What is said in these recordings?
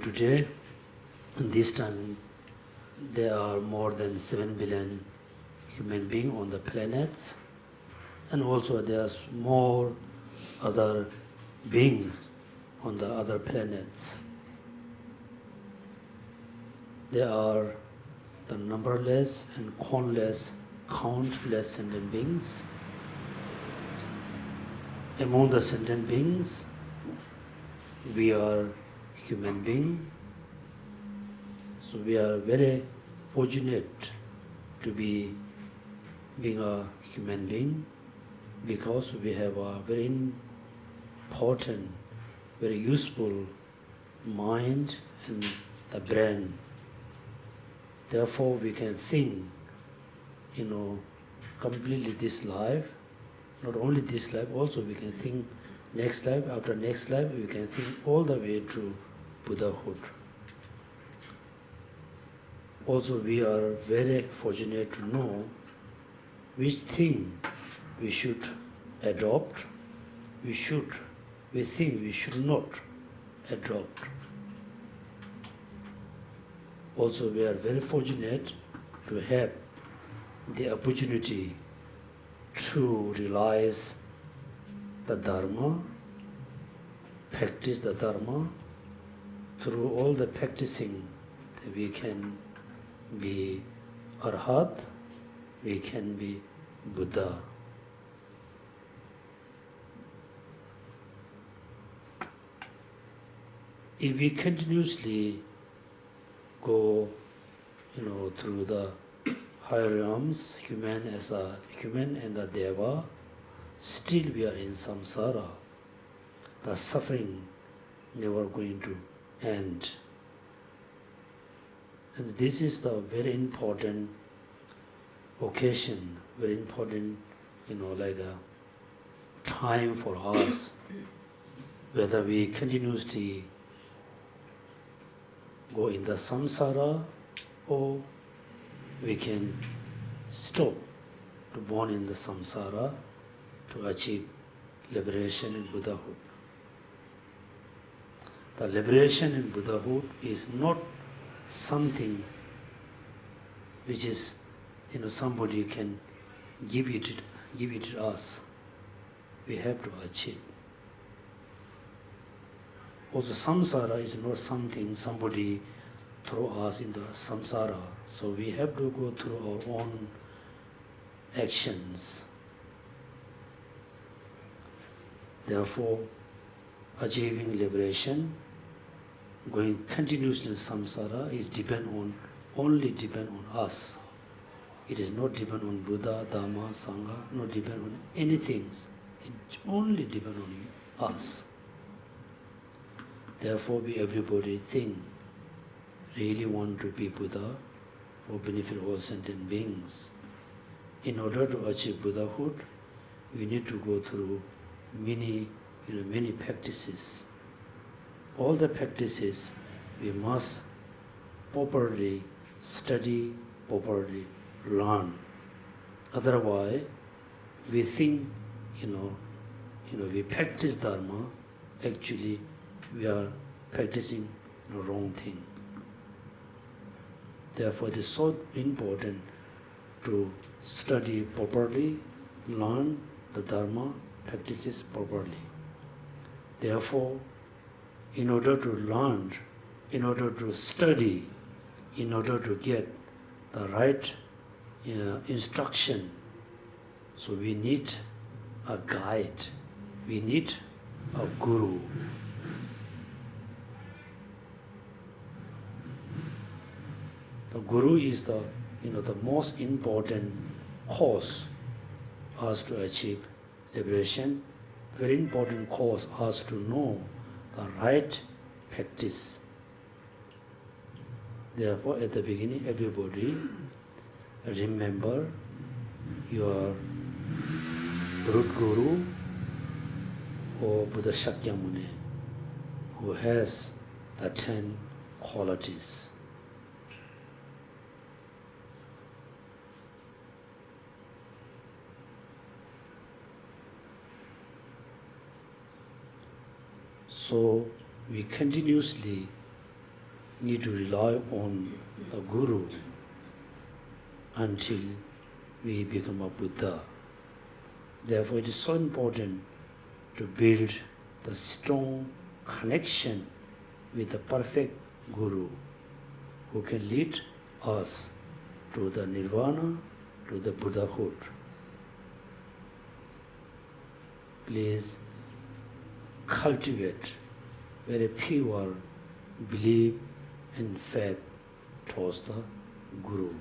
today, this time, there are more than 7 billion human beings on the planet, and also there's more other beings on the other planets. There are the numberless and countless sentient beings. Among the sentient beings, we are human beings. So we are very fortunate to be being a human being because we have a very important, very useful mind and the brain. Therefore, we can think, completely this life. Not only this life, also we can think next life, after next life, we can think all the way to Buddhahood. Also, we are very fortunate to know which thing we should adopt, we think we should not adopt. Also, we are very fortunate to have the opportunity to realize the Dharma, practice the Dharma. Through all the practicing, we can be Arhat, we can be Buddha. If we continuously go, through the higher realms, human and the Deva, still we are in samsara. The suffering never going to end. And this is the very important occasion, very important, like a time for us, whether we continuously go in the samsara or we can stop to born in the samsara to achieve liberation in Buddhahood. The liberation in Buddhahood is not something which is, somebody can give it to us. We have to achieve. Also, samsara is not something somebody throw us into samsara. So we have to go through our own actions. Therefore, achieving liberation, going continuously in samsara is only depend on us. It is not depend on Buddha, Dhamma, Sangha, not depend on anything. It only depend on us. Therefore, everybody think, really want to be Buddha for benefit of all sentient beings. In order to achieve Buddhahood, we need to go through many practices. All the practices we must properly study, properly learn. Otherwise, we think, we practice Dharma, actually we are practicing the wrong thing. Therefore, it is so important to study properly, learn the Dharma, practices properly. Therefore, in order to learn, in order to study, in order to get the right instruction, so we need a guide, we need a guru. The guru is the most important cause us to achieve liberation. Very important cause us to know the right practice. Therefore, at the beginning, everybody remember your root guru or Buddha Shakyamuni, who has the 10 qualities. So we continuously need to rely on the Guru until we become a Buddha. Therefore, it is so important to build the strong connection with the perfect Guru who can lead us to the Nirvana, to the Buddhahood. Please cultivate very pure belief and faith towards the Guru.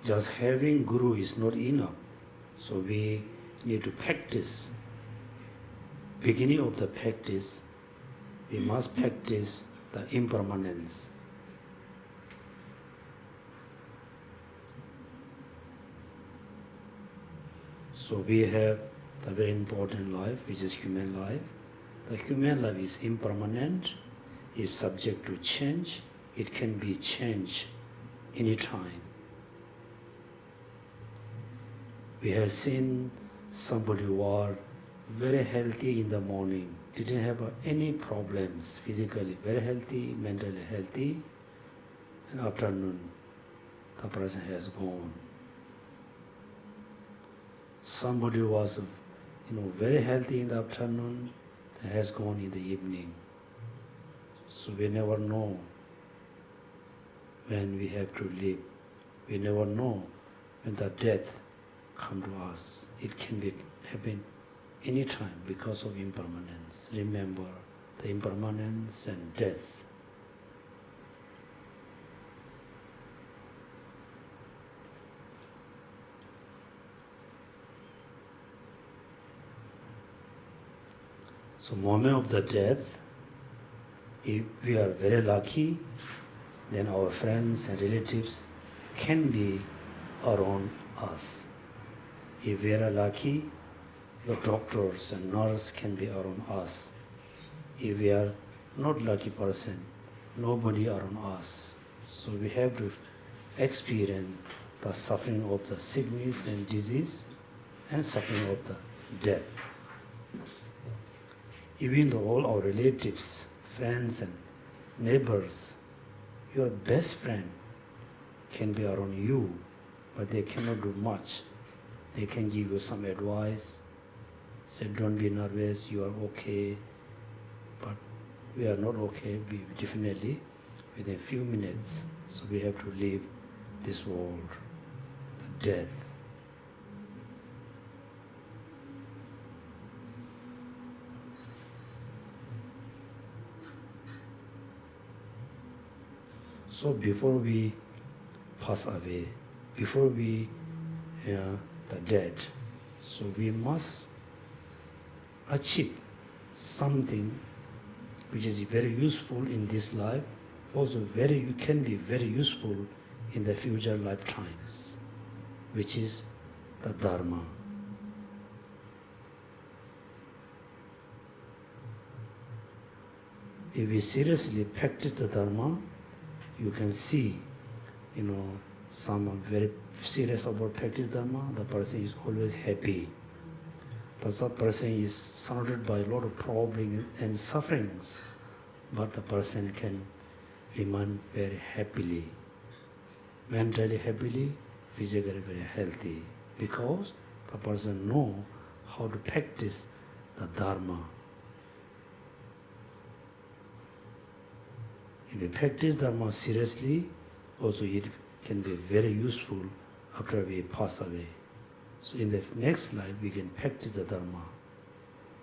Just having Guru is not enough, so we need to practice. Beginning of the practice, we must practice the impermanence. So we have the very important life, which is human life. The human life is impermanent, is subject to change. It can be changed anytime. We have seen somebody who are very healthy in the morning, didn't have any problems, physically very healthy, mentally healthy, and afternoon the person has gone. Somebody was very healthy in the afternoon, has gone in the evening. So we never know when we have to live. We never know when the death comes to us. It can be happen anytime because of impermanence. Remember the impermanence and death. So moment of the death, if we are very lucky, then our friends and relatives can be around us. If we are lucky, the doctors and nurses can be around us. If we are not lucky person, nobody around us. So we have to experience the suffering of the sickness and disease and suffering of the death. Even though all our relatives, friends and neighbors, your best friend can be around you, but they cannot do much. They can give you some advice, say don't be nervous, you are okay, but we are not okay, we definitely within a few minutes. So we have to leave this world, the death. So before we pass away, before we the dead, so we must achieve something which is very useful in this life, also can be very useful in the future lifetimes, which is the Dharma. If we seriously practice the Dharma, you can see, someone very serious about practice Dharma, the person is always happy. The person is surrounded by a lot of problems and sufferings, but the person can remain very happily, mentally happily, physically very healthy, because the person knows how to practice the Dharma. If we practice Dharma seriously, also it can be very useful after we pass away. So in the next life, we can practice the Dharma.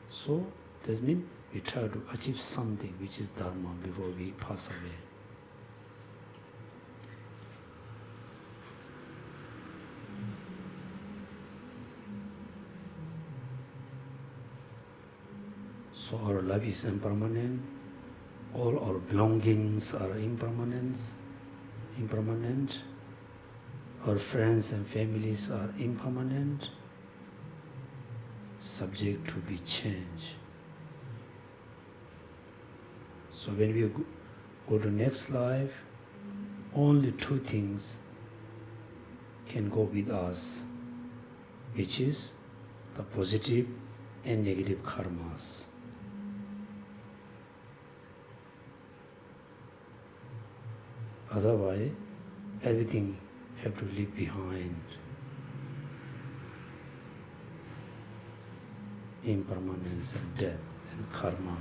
So that means we try to achieve something which is Dharma before we pass away. So our life is impermanent. All our belongings are impermanent. Our friends and families are impermanent, subject to be changed. So when we go to next life, only two things can go with us, which is the positive and negative karmas. Otherwise, everything have to leave behind. Impermanence and death and karma.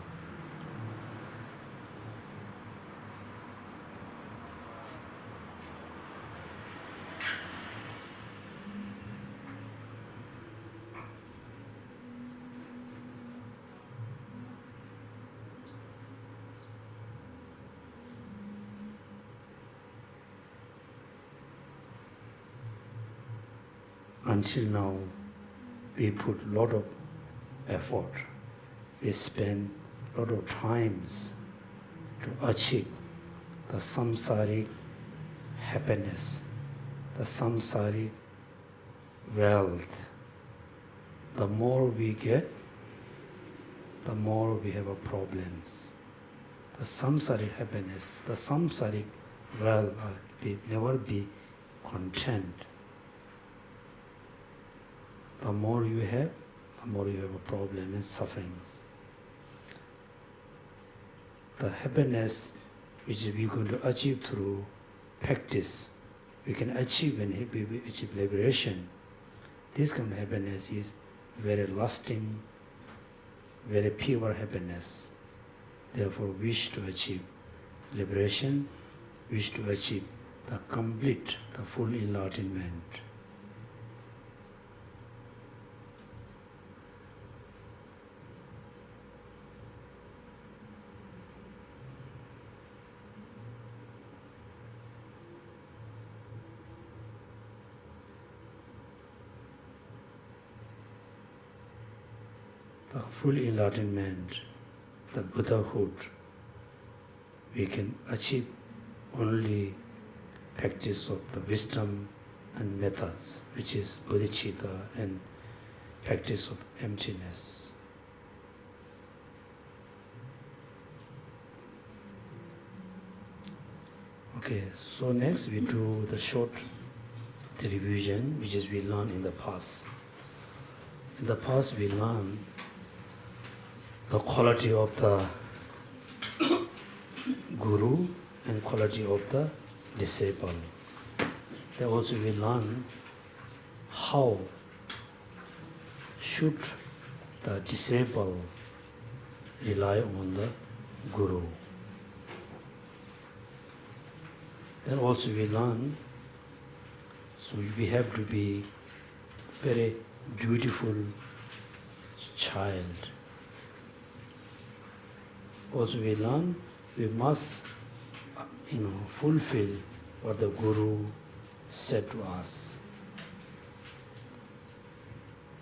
Until now, we put a lot of effort. We spend a lot of times to achieve the samsaric happiness, the samsaric wealth. The more we get, the more we have problems. The samsaric happiness, the samsaric wealth will never be content. The more you have, the more you have a problem and sufferings. The happiness which we're going to achieve through practice, we can achieve when we achieve liberation. This kind of happiness is very lasting, very pure happiness. Therefore, wish to achieve liberation, wish to achieve the complete, the full enlightenment. The full enlightenment, the Buddhahood, we can achieve only practice of the wisdom and methods, which is Bodhichitta and practice of emptiness. Okay, so next we do the short revision, which is we learned in the past. In the past we learned the quality of the guru and quality of the disciple. Then also we learn how should the disciple rely on the guru. Then also we learn, so we have to be very dutiful child. Also we learn we must fulfill what the Guru said to us.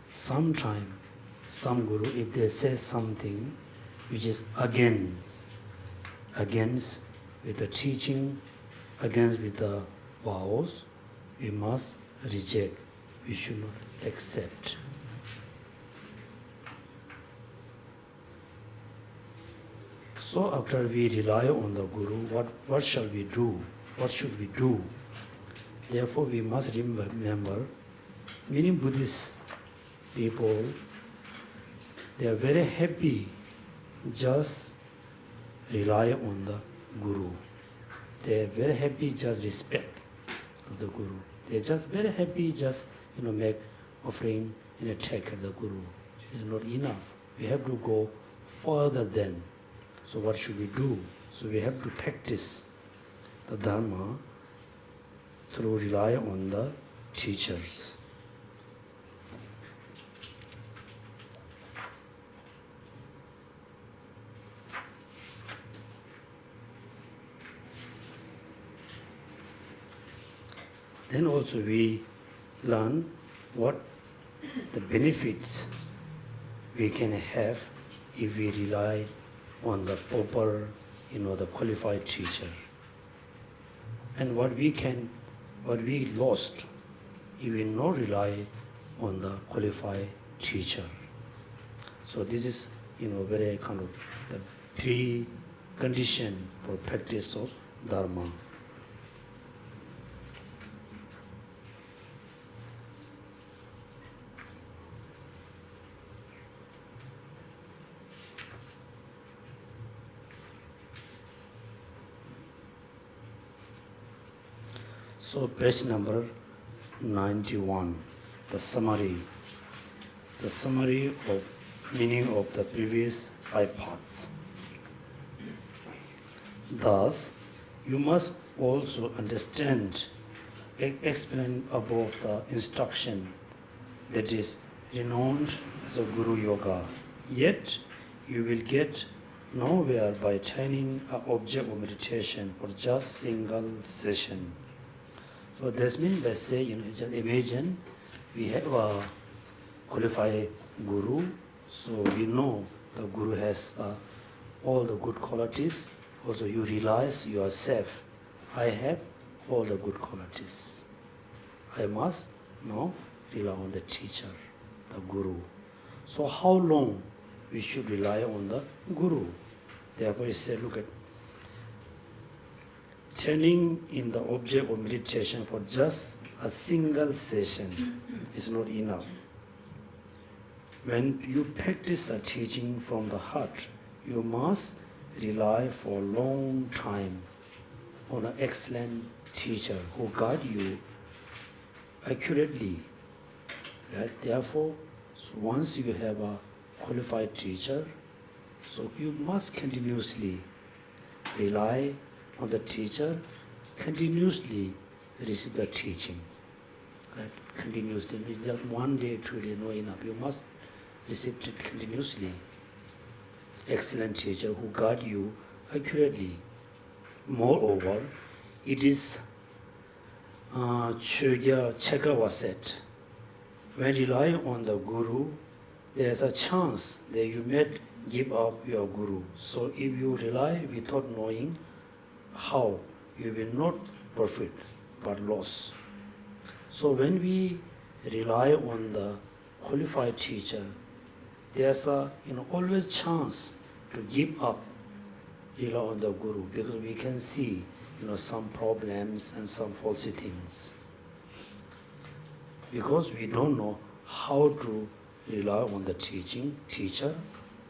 Sometimes some Guru, if they say something which is against with the teaching, against with the vows, we must reject, we should not accept. So after we rely on the Guru, what shall we do? What should we do? Therefore we must remember, many Buddhist people, they are very happy just rely on the Guru. They are very happy just respect of the Guru. They are just very happy just make offering and take the Guru. It is not enough. We have to go further than. So what should we do? So we have to practice the Dharma through rely on the teachers. Then also we learn what the benefits we can have if we rely on the proper, the qualified teacher. And what we lost if we not rely on the qualified teacher. So this is, very kind of the condition for practice of Dharma. So page number 91, the summary of meaning of the previous 5 parts. Thus, you must also understand, explain about the instruction that is renowned as a Guru Yoga. Yet, you will get nowhere by turning an object of meditation for just single session. So this means, let's say, just imagine we have a qualified Guru, so we know the Guru has all the good qualities. Also, you realize yourself, I have all the good qualities. I must now rely on the teacher, the Guru. So how long we should rely on the Guru? Therefore, he said, look at turning in the object of meditation for just a single session is not enough. When you practice a teaching from the heart, you must rely for a long time on an excellent teacher who guide you accurately. Right? Therefore, once you have a qualified teacher, so you must continuously rely on the teacher, continuously receive the teaching. Right? Continuously, just 1 day, 2 days, not enough. You must receive it continuously. Excellent teacher who guide you accurately. Moreover, it is Chega said, when relying on the Guru, there is a chance that you may give up your Guru. So if you rely without knowing how, you will not profit but loss. So when we rely on the qualified teacher, there's a always chance to give up, rely on the Guru, because we can see some problems and some faulty things. Because we don't know how to rely on the teacher.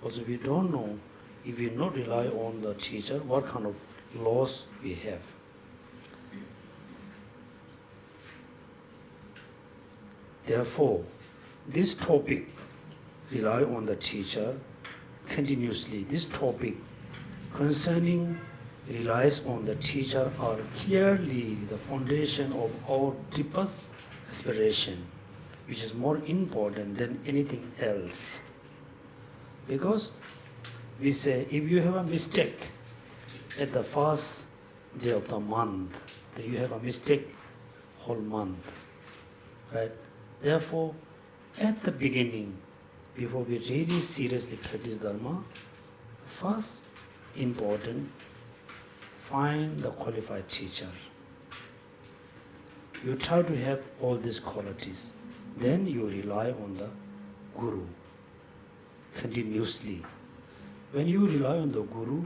Also we don't know, if we not rely on the teacher, what kind of loss we have. Therefore, this topic, rely on the teacher continuously, this topic concerning relies on the teacher are clearly the foundation of our deepest aspiration, which is more important than anything else. Because we say, if you have a mistake at the first day of the month, then you have a mistake whole month, right? Therefore, at the beginning, before we really seriously practice Dharma, first important, find the qualified teacher. You try to have all these qualities. Then you rely on the Guru continuously. When you rely on the Guru,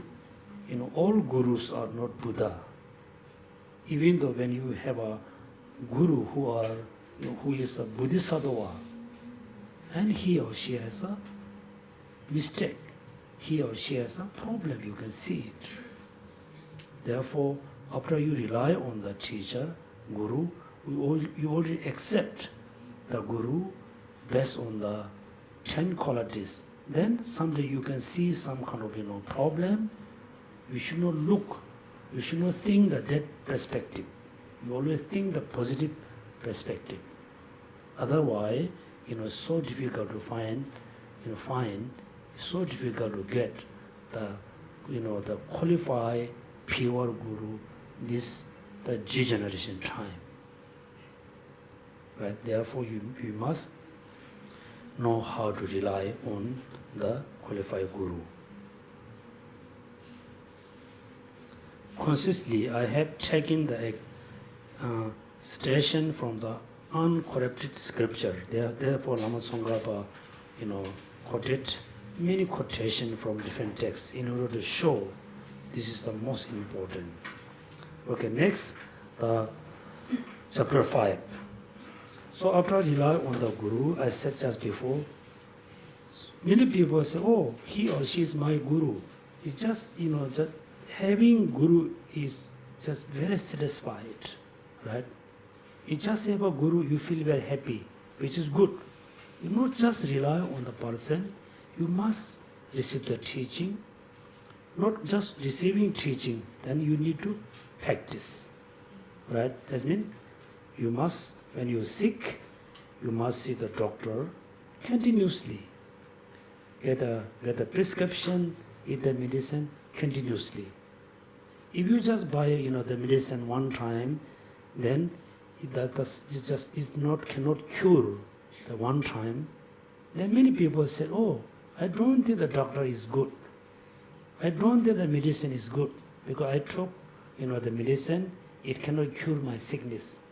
all Gurus are not Buddha. Even though when you have a Guru who is a Bodhisattva, and he or she has a mistake, he or she has a problem, you can see it. Therefore, after you rely on the teacher, Guru, you already accept the Guru based on the 10 qualities. Then someday you can see some kind of problem. You should not look, you should not think that perspective. You always think the positive perspective. Otherwise, it's so difficult to find, so difficult to get the qualified pure Guru the G-generation time. Right? Therefore, you must know how to rely on the qualified Guru. Consistently, I have taken the station from the uncorrupted scripture. Therefore, Lama Tsong-kha-pa, quoted many quotations from different texts in order to show This is the most important. Okay, next, chapter 5. So after rely on the Guru, as said just before, many people say, oh, he or she is my Guru. It's just, just having Guru is just very satisfied, right? You just have a Guru, you feel very happy, which is good. You not just rely on the person, you must receive the teaching. Not just receiving teaching, then you need to practice, right? That means you must, when you're sick, you must see the doctor continuously. Get a prescription, eat the medicine continuously. If you just buy, the medicine one time, then that just cannot cure the one time. Then many people say, oh, I don't think the doctor is good. I don't think the medicine is good because I took, the medicine, it cannot cure my sickness.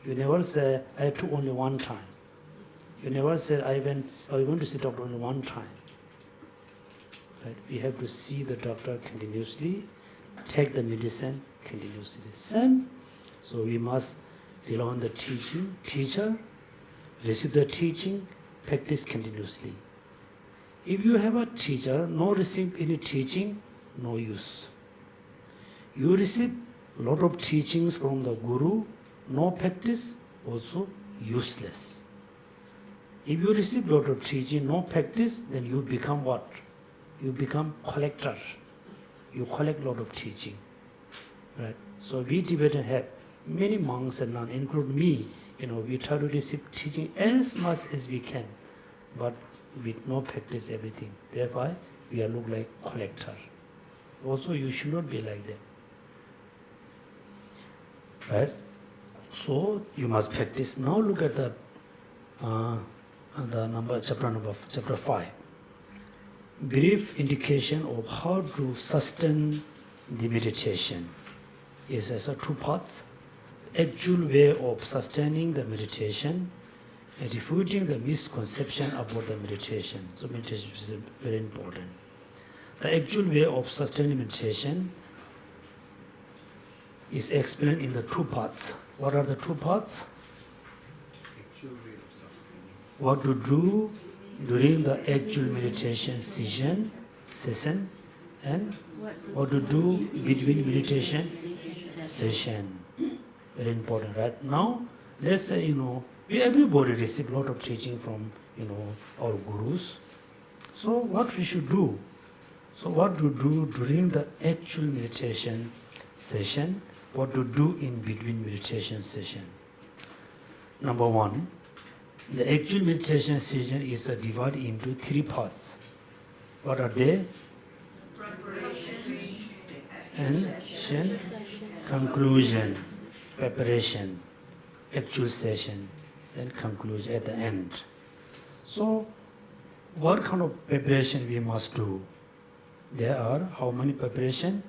You never say, I took only one time. You never say, I went to see doctor only one time. Right? We have to see the doctor continuously, take the medicine continuously. Same. So we must rely on the teacher, receive the teaching, practice continuously. If you have a teacher, no receive any teaching, no use. You receive a lot of teachings from the Guru, no practice, also useless. If you receive a lot of teaching, no practice, then you become what? You become collector. You collect a lot of teaching. Right? So we Tibetans have many monks and nuns, include me, we try to receive teaching as much as we can, but with no practice everything. Therefore, we are look like collector. Also, you should not be like that. Right? So you must practice. Now look at the chapter 5. Brief indication of how to sustain the meditation. Is as a two parts. Actual way of sustaining the meditation and refuting the misconception about the meditation. So meditation is very important. The actual way of sustaining meditation is explained in the two parts. What are the two parts? What to do during the actual meditation session, and what to do between meditation session. Very important, right? Now, let's say, everybody receive a lot of teaching from, our gurus. So what we should do? So what to do during the actual meditation session, what to do in between meditation session. Number one, the actual meditation session is divided into three parts. What are they? Preparation, conclusion, preparation, actual session, then conclusion at the end. So, what kind of preparation we must do? There are how many preparation?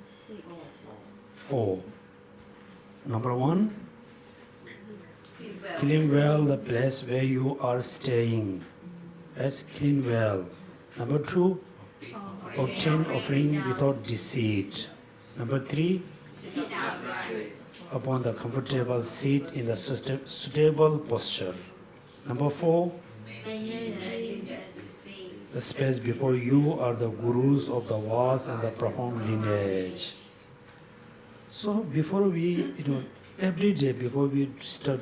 4. Number 1, clean well the place where you are staying. That's clean well. Number 2, obtain offering without deceit. Number 3, upon the comfortable seat in the suitable posture. Number 4, the space before you are the gurus of the vast and the profound lineage. So before we, every day before we start,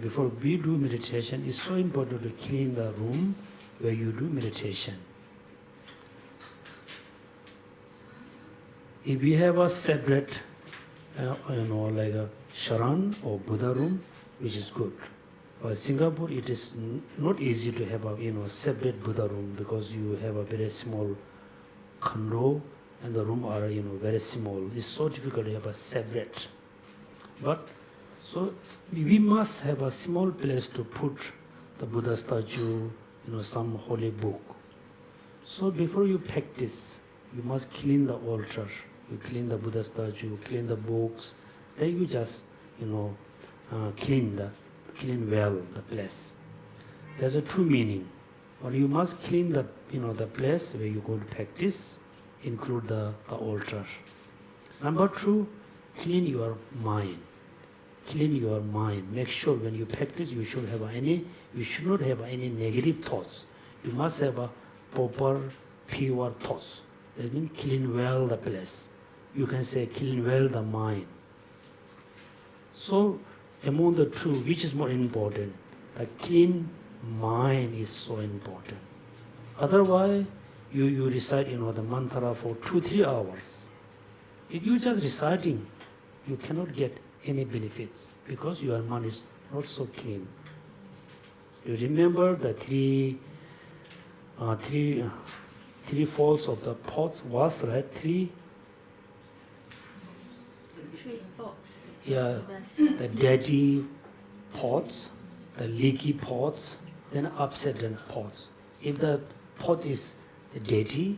before we do meditation, it's so important to clean the room where you do meditation. If we have a separate, like a Sharan or Buddha room, which is good. But Singapore, it is not easy to have a, separate Buddha room because you have a very small condo and the room are, very small. It's so difficult to have a separate. But so we must have a small place to put the Buddha statue, some holy book. So before you practice, you must clean the altar. You clean the Buddha statue, clean the books. Then you just, clean well the place. There's a true meaning. But you must clean the, the place where you go to practice, include the altar. Number 2, clean your mind. Clean your mind. Make sure when you practice, you should not have any negative thoughts. You must have a proper, pure thoughts. That means clean well the place. You can say clean well the mind. So among the two, which is more important? The clean mind is so important. Otherwise, you recite the mantra for 2-3 hours. If you just reciting, you cannot get any benefits because your mind is not so clean. You remember the three folds of the pots was, right? Three pots. Yeah, the dirty pots, the leaky pots, then upset down pots. If the pot is dirty,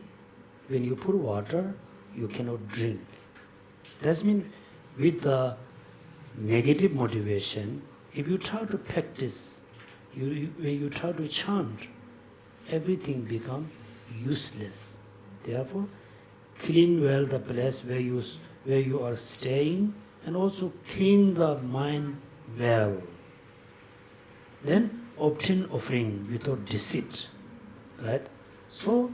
when you put water, you cannot drink. That means with the negative motivation, if you try to practice, when you try to chant, everything becomes useless. Therefore, clean well the place where you are staying, and also clean the mind well. Then obtain offering without deceit, right? So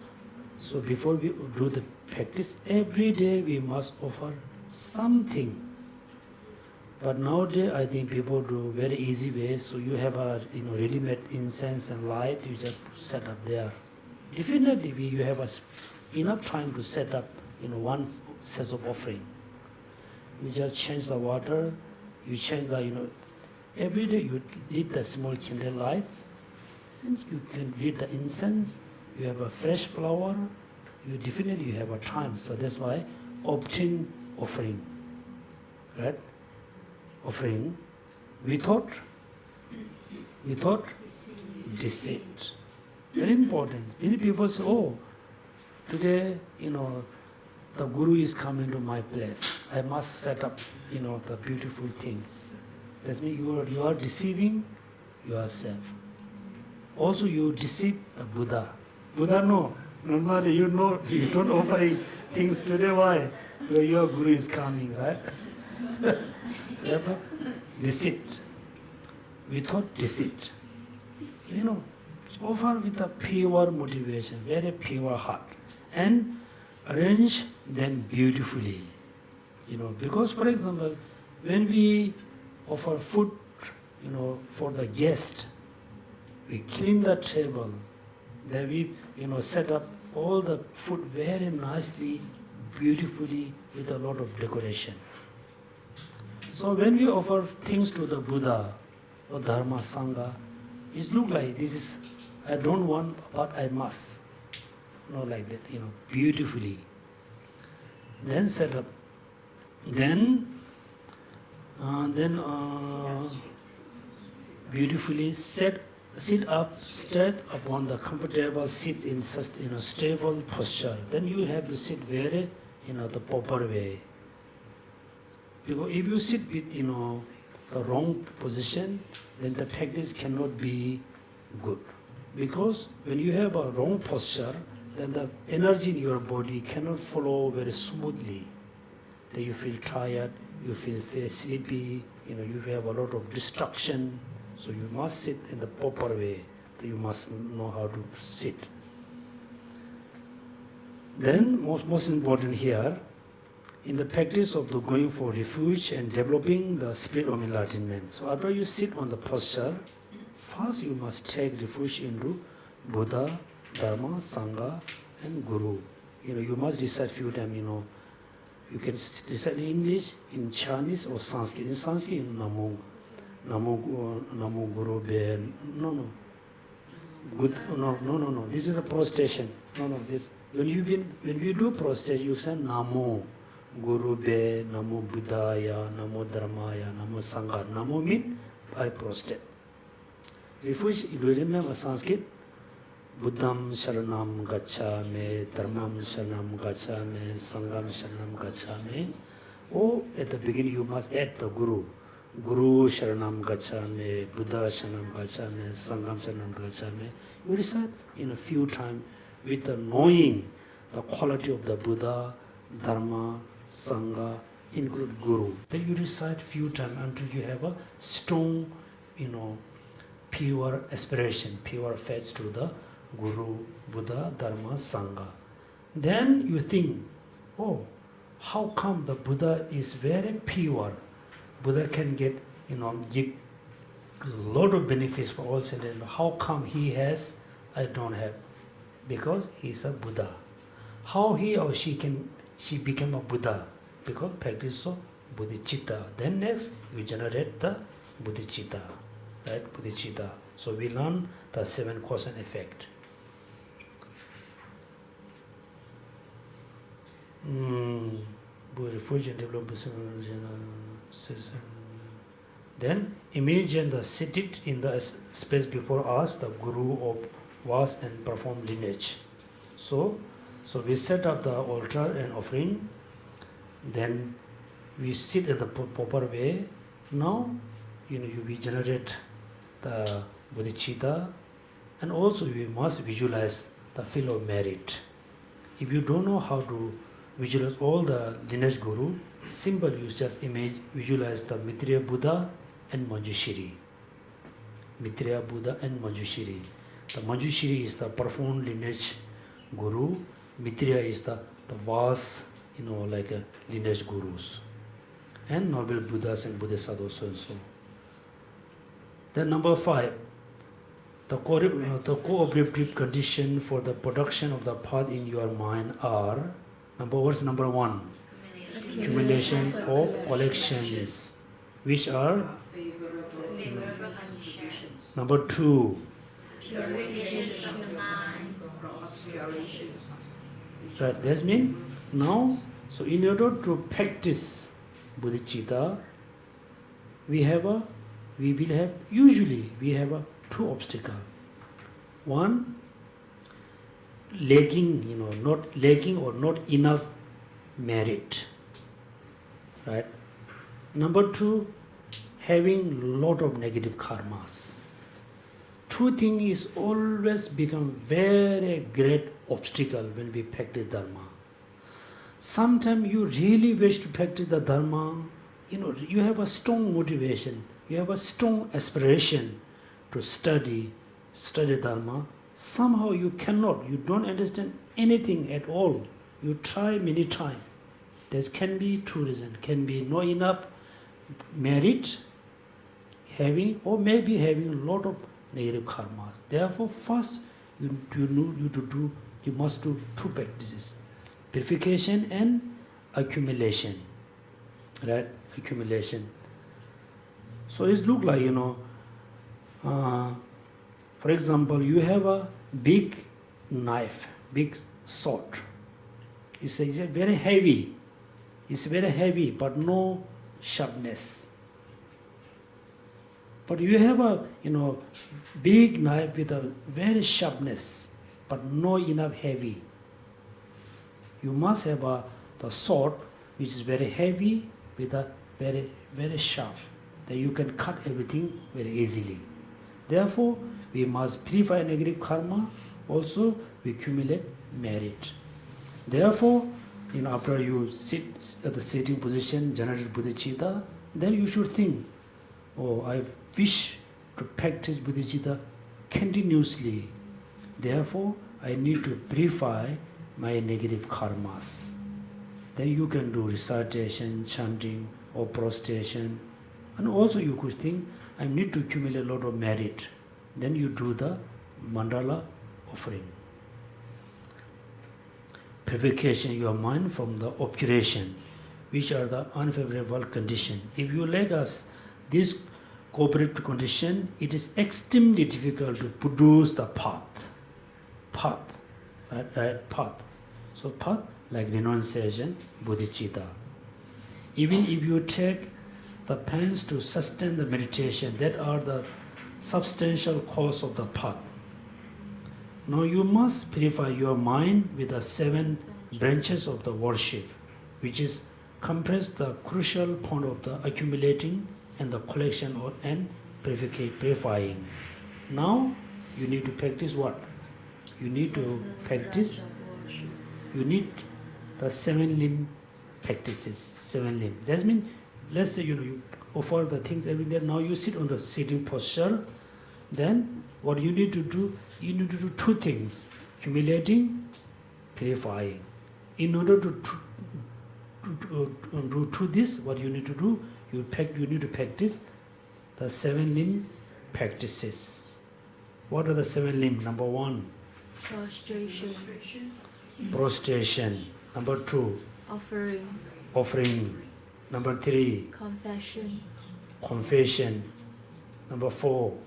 before we do the practice, every day we must offer something. But nowadays, I think people do very easy ways. So you have a ready-made incense and light. You just set up there. Definitely, you have enough time to set up one set of offering. You just change the water. You change the every day you lit the small candle lights, and you can lit the incense. You have a fresh flower. You definitely have a time. So that's why obtain offering, right? Offering without deceit. Very important. Many people say, oh, today, the Guru is coming to my place. I must set up, the beautiful things. That means you are deceiving yourself. Also, you deceive the Buddha. Buddha, no. Normally, you don't offer things today. Why? Because your Guru is coming, right? Therefore, deceit. Without deceit. Offer with a pure motivation, very pure heart. And arrange them beautifully. Because, for example, when we offer food, for the guest, we clean the table. Then we, set up all the food very nicely, beautifully, with a lot of decoration. So when we offer things to the Buddha or Dharma, Sangha, it looks like this is, I don't want, but I must. Like that, beautifully. Then set up. Then beautifully sit up straight upon the comfortable seats in such stable posture. Then you have to sit very the proper way. Because if you sit with the wrong position, then the practice cannot be good. Because when you have a wrong posture, then the energy in your body cannot flow very smoothly. Then you feel tired, you feel very sleepy, you have a lot of distraction. So you must sit in the proper way. So you must know how to sit. Then, most important here, in the practice of the going for refuge and developing the spirit of enlightenment. So after you sit on the posture, first you must take refuge into Buddha, Dharma, Sangha, and Guru. You must recite few times, you can recite in English, in Chinese or Sanskrit. In Sanskrit, Namo Guru Be. No. Good. No. This is a prostration. No. This when we do prostration, you say Namo Guru Be, Namo Buddhaya, Namo Dharmaya, Namo Sangha. Namo means I prostrate. Refuge, you remember Sanskrit? Buddham Sharanam Gacchami, Dharmam Sharanam Gacchami, Sangham Sharanam Gacchami. Or at the beginning you must add the Guru. Guru Sharanam Gacchami, Buddha Sharanam Gacchami, Sangham Sharanam Gacchami. You recite in a few times with the knowing the quality of the Buddha, Dharma, Sangha, include Guru. Then you recite few times until you have a strong, pure aspiration, pure faith to the Guru, Buddha, Dharma, Sangha. Then you think, oh, how come the Buddha is very pure? Buddha can get, give a lot of benefits for all sentient. How come he has, I don't have? Because he is a Buddha. How he or she became a Buddha? Because practice of Bodhichitta. Then next, you generate the Bodhichitta, right? Bodhichitta. So we learn the 7 cause and effect. Then imagine the seated in the space before us, the Guru of vast and profound lineage. So we set up the altar and offering. Then we sit in the proper way. Now, we generate the bodhicitta, and also we must visualize the field of merit. If you don't know how to visualize all the lineage guru, simple you just visualize the Maitreya Buddha and Manjushri. Maitreya Buddha and Manjushri. The Manjushri is the profound lineage guru. Maitreya is the vast, like a lineage gurus. And noble Buddhas and Bodhisattvas so and so. Then number 5, the cooperative condition for the production of the path in your mind are, number 1, accumulation of collections, which are, number 2, purifications of the mind. Right, that means now, so in order to practice bodhicitta, we have 2 obstacles. One, not lacking or not enough merit. Right? Number 2, having lot of negative karmas. 2 things is always become very great obstacle when we practice Dharma. Sometimes you really wish to practice the Dharma, you have a strong motivation, you have a strong aspiration to study Dharma. Somehow you cannot, you don't understand anything at all. You try many times. There can be 2 reasons. Can be not enough merit, or maybe having a lot of negative karmas. Therefore, first you must do 2 practices: purification and accumulation. Right? Accumulation. So it looks like, for example, you have a big knife, big sword. It's very heavy. It's very heavy, but no sharpness. But you have a big knife with a very sharpness, but no enough heavy. You must have the sword which is very heavy with a very, very sharp, that you can cut everything very easily. Therefore, we must purify negative karma. Also, we accumulate merit. Therefore, after you sit at the sitting position, generate bodhicitta, then you should think, oh, I wish to practice bodhicitta continuously. Therefore, I need to purify my negative karmas. Then you can do recitation, chanting, or prostration. And also you could think, I need to accumulate a lot of merit. Then you do the mandala offering. Purification your mind from the obscuration, which are the unfavorable condition. If you lack us this cooperative condition, it is extremely difficult to produce the path. Right? Path. So path like renunciation, bodhicitta. Even if you take the pains to sustain the meditation, that are the substantial cause of the path. Now you must purify your mind with the 7 branches of the worship, which is compressed the crucial point of the accumulating and the collection and purifying. Now you need to practice what? You need to practice, you need the 7 limb practices, 7 limb. That means, let's say you offer the things every day. Now you sit on the sitting posture. Then what you need to do? You need to do 2 things: humiliating, purifying. In order to do this, what you need to do? You need to practice the 7 limb practices. What are the 7 limb? Number 1, Prostration. prostration. Number 2, offering. Number 3, confession. Number 4,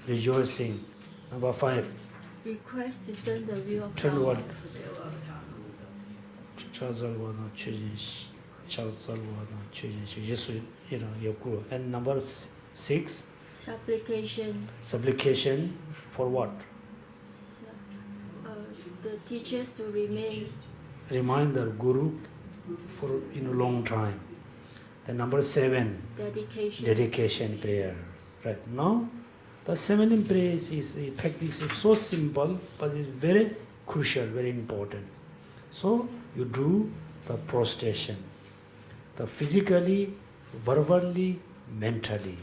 rejoicing. Number 5, request to turn the view of turn God. what? And number 6, supplication for what? The teachers to Remind the Guru for long time. Then number 7, dedication prayers. Right now, the 7 limb prayers is a practice is so simple, but it's very crucial, very important. So you do the prostration, the physically, verbally, mentally.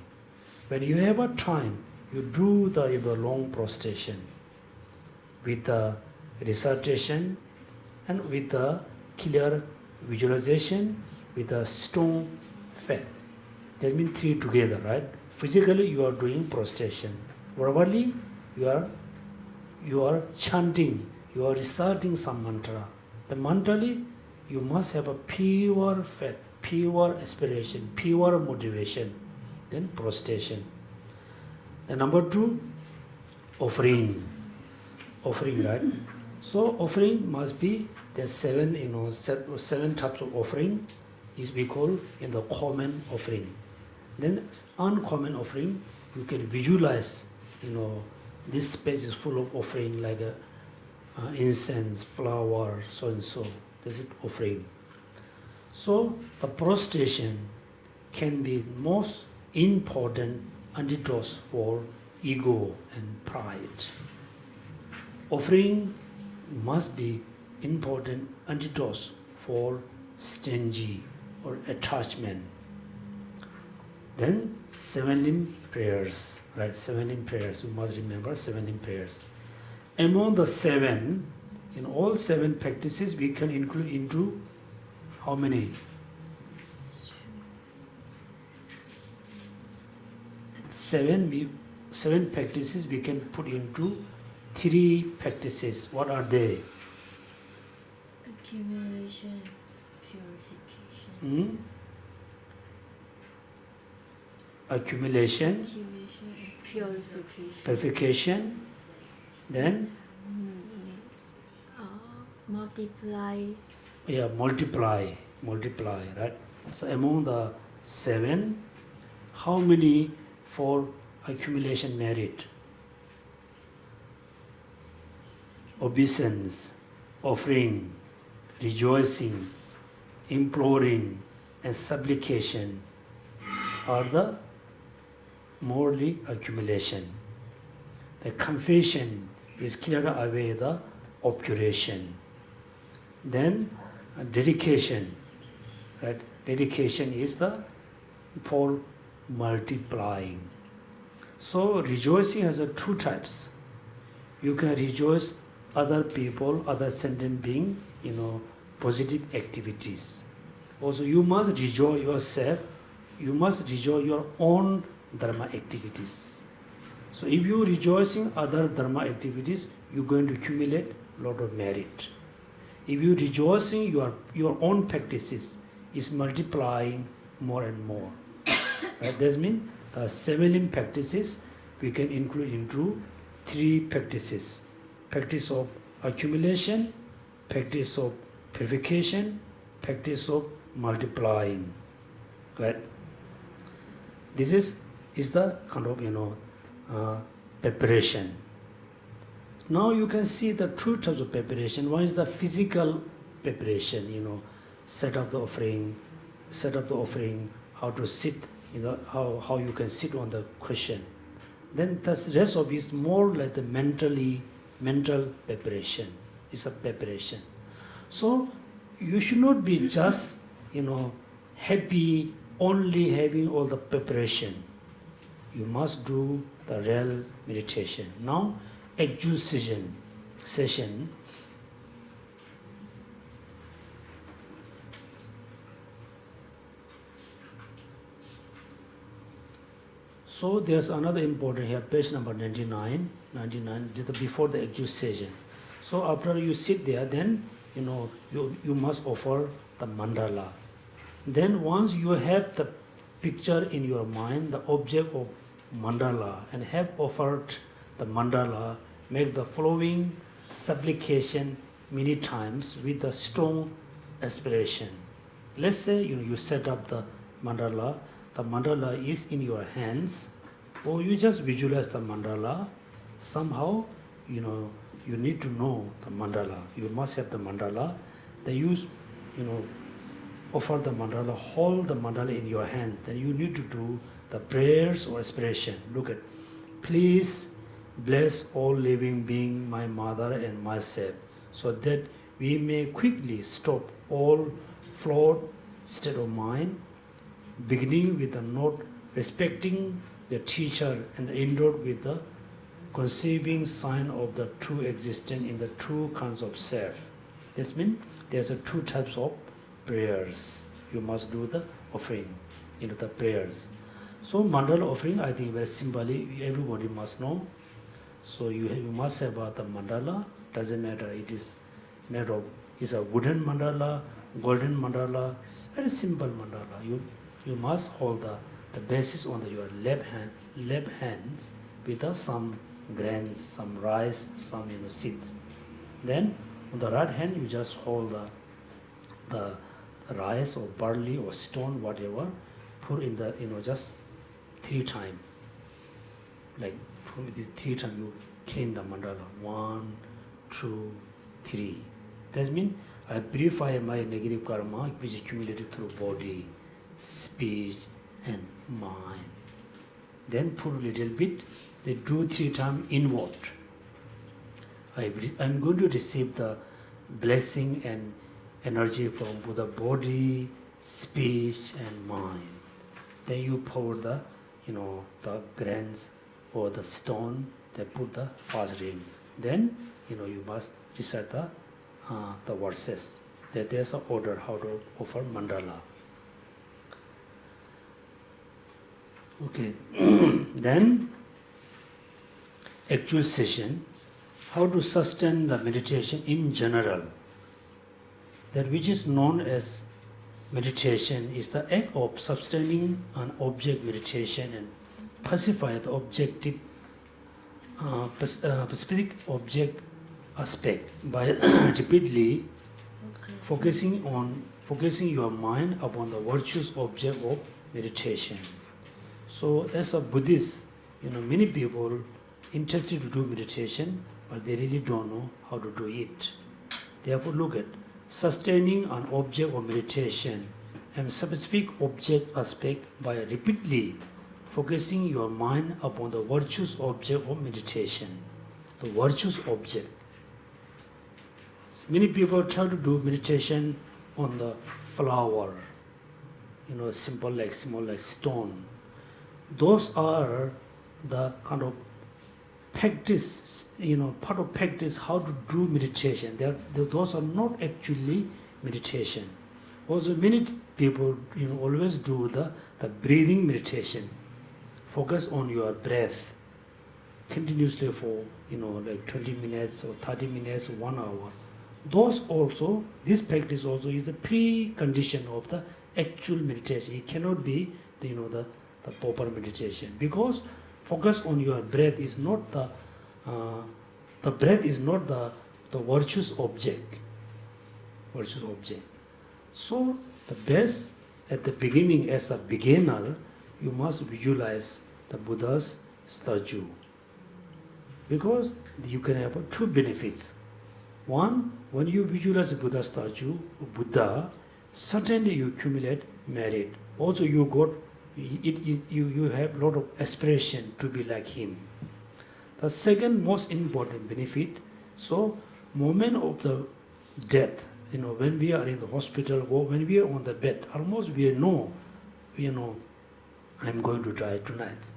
When you have a time, you do the long prostration with the recitation and with the clear visualization, with the strong faith. That means 3 together, right? Physically, you are doing prostration. Verbally, you are chanting, you are reciting some mantra. The mentally, you must have a pure faith, pure aspiration, pure motivation. Then prostration. The number 2, offering, right? So offering must be the 7 types of offering is we call in the common offering. Then uncommon offering, you can visualize, this space is full of offering like incense, flower, so and so. This is offering. So the prostration can be most important antidote for ego and pride. Offering must be important antidote for stingy or attachment. Then 7 limb prayers, right? 7 limb prayers, you must remember 7 limb prayers. Among the 7, in all 7 practices, we can include into how many? 7 practices we can put into 3 practices. What are they? Accumulation, purification. Accumulation, purification, then multiply. Yeah, multiply, right? So among the 7, how many for accumulation merit? Obeisance, offering, rejoicing, imploring, and supplication are the morally accumulation. The confession is clear away the obscuration. Then dedication, right? Dedication is the for multiplying. So rejoicing has 2 types. You can rejoice other people, other sentient being, positive activities. Also, you must rejoice yourself. You must rejoice your own dharma activities. So if you rejoicing other dharma activities, you're going to accumulate a lot of merit. If you rejoicing your own practices, is multiplying more and more. Right? That means the 7 limb practices we can include into 3 practices. Practice of accumulation, practice of purification, practice of multiplying. Right? This is the kind of preparation. Now you can see the 2 types of preparation. One is the physical preparation, set up the offering, how to sit, how you can sit on the cushion. Then the rest of it is more like the mental preparation. It's a preparation. So you should not be just, happy only having all the preparation. You must do the real meditation. Now, actual session. So there's another important here, page number 99, before the actual session. So after you sit there, then you must offer the mandala. Then once you have the picture in your mind, the object of mandala, and have offered the mandala, make the following supplication many times with a strong aspiration. Let's say you set up the mandala is in your hands, or you just visualize the mandala. Somehow, you need to know the mandala. You must have the mandala. Then you offer the mandala, hold the mandala in your hand. Then you need to do the prayers or aspiration. Look at, please bless all living beings, my mother and myself, so that we may quickly stop all flawed state of mind, beginning with the note respecting the teacher and ended with the conceiving sign of the true existence in the true kinds of self. This means there's two types of prayers. You must do the offering, the prayers. So mandala offering, I think very simply, everybody must know. So you must have the mandala. Doesn't matter, it is made of, it's a wooden mandala, golden mandala, very simple mandala. You must hold the basis on your left hands with some grains, some rice, some seeds. Then on the right hand you just hold the rice or barley or stone, whatever, put in the just 3 times. Like put this 3 times you clean the mandala. 1, 2, 3. That means I purify my negative karma which is accumulated through body, speech and mind. Then put a little bit, they do 3 times inward. I'm going to receive the blessing and energy from Buddha body, speech and mind. Then you pour the grains or the stone, they put the fast ring. Then you must recite the verses. That there's an order how to offer mandala. Okay. Then actual session, how to sustain the meditation in general. That which is known as meditation is the act of sustaining an object meditation and pacify the objective specific object aspect by repeatedly focusing your mind upon the virtuous object of meditation. So as a Buddhist, many people interested to do meditation, but they really don't know how to do it. Therefore, look at sustaining an object of meditation and specific object aspect by repeatedly focusing your mind upon the virtuous object of meditation. The virtuous object. Many people try to do meditation on the flower, simple like small like stone. Those are the kind of practice, part of practice how to do meditation. Those are not actually meditation. Also, many people always do the breathing meditation. Focus on your breath continuously for like 20 minutes or 30 minutes or 1 hour. This practice also is a precondition of the actual meditation. It cannot be the proper meditation, because focus on your breath is not the breath is not the virtuous object. So the best at the beginning, as a beginner, you must visualize the Buddha's statue, because you can have 2 benefits. One, when you visualize the Buddha statue, Buddha, certainly you accumulate merit. Also you have a lot of aspiration to be like him. The second most important benefit, so moment of the death, when we are in the hospital or when we are on the bed, almost we know, I'm going to die tonight.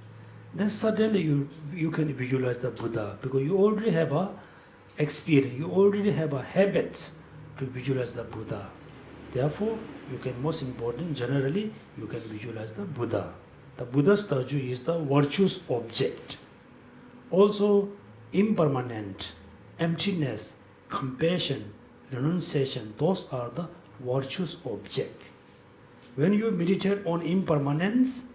Then suddenly you can visualize the Buddha because you already have a experience, you already have a habit to visualize the Buddha. Therefore, you can, most important, generally, you can visualize the Buddha. The Buddha statue is the virtuous object. Also, impermanent, emptiness, compassion, renunciation, those are the virtuous object. When you meditate on impermanence,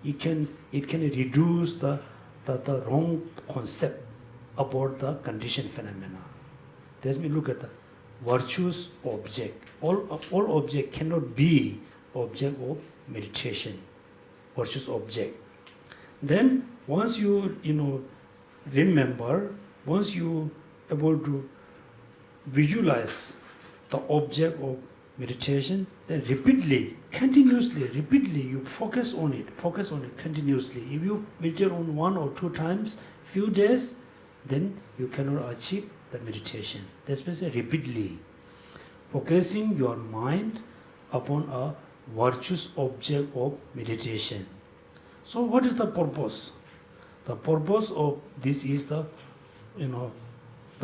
it can reduce the wrong concept about the conditioned phenomena. Let me look at the virtuous object. All object cannot be object of meditation. Virtuous object. Then once you remember, once you able to visualize the object of meditation, then repeatedly, repeatedly, you focus on it continuously. If you meditate on 1 or 2 times, few days, then you cannot achieve the meditation. That's why I say repeatedly. Focusing your mind upon a virtuous object of meditation. So what is the purpose? The purpose of this is the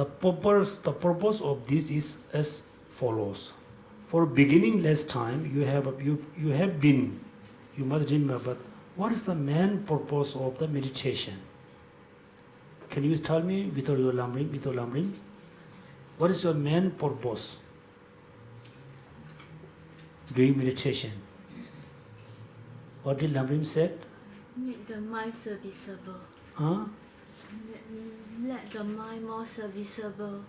purpose of this is as follows. For beginningless time, you have been, you must remember, what is the main purpose of the meditation? Can you tell me without your Lamrim? What is your main purpose doing meditation? What did Lamrim said? Make the mind serviceable. Huh? Let the mind more serviceable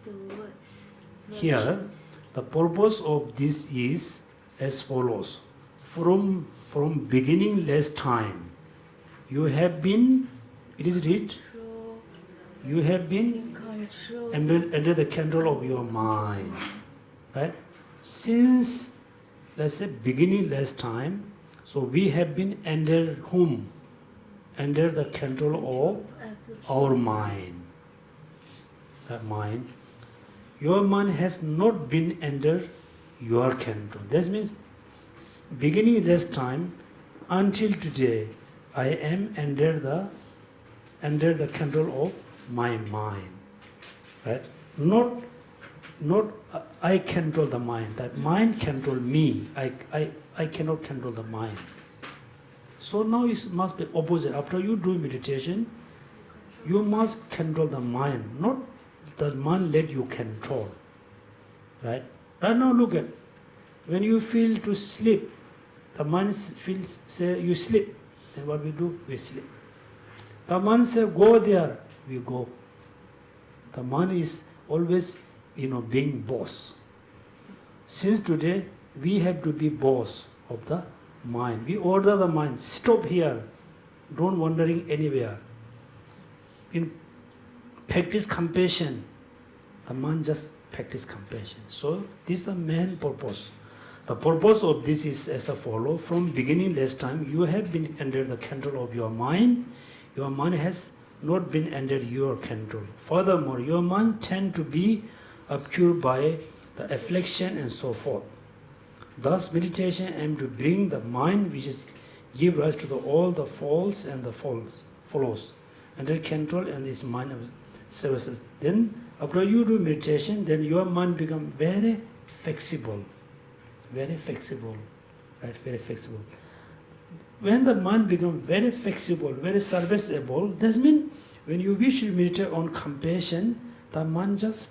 towards Here, virtues. the purpose of this is as follows. From beginningless time, you have been, it is read, you have been under the control of your mind. Right? Since, let's say, beginningless time, so we have been under whom? Under the control of our mind. That mind. Your mind has not been under your control. That means, beginning this time until today, I am under the control of my mind. Right? Not I control the mind. That mind control me. I cannot control the mind. So now it must be opposite. After you do meditation, you must control the mind, not the mind let you control. Right? Right now look at, when you feel to sleep, the mind feels, say you sleep. Then what we do? We sleep. The mind says go there, we go. The mind is always, being boss. Since today, we have to be boss of the mind. We order the mind, stop here, don't wandering anywhere. Practice compassion. The mind just practice compassion. So this is the main purpose. The purpose of this is as follows. From beginningless time, you have been under the control of your mind. Your mind has not been under your control. Furthermore, your mind tend to be obscured by the affliction and so forth. Thus, meditation aims to bring the mind, which is give rise to all the faults and the follows, under control and this mind of services. Then, after you do meditation, then your mind becomes very flexible, right? Very flexible. When the mind becomes very flexible, very serviceable, that means when you wish to meditate on compassion, the mind just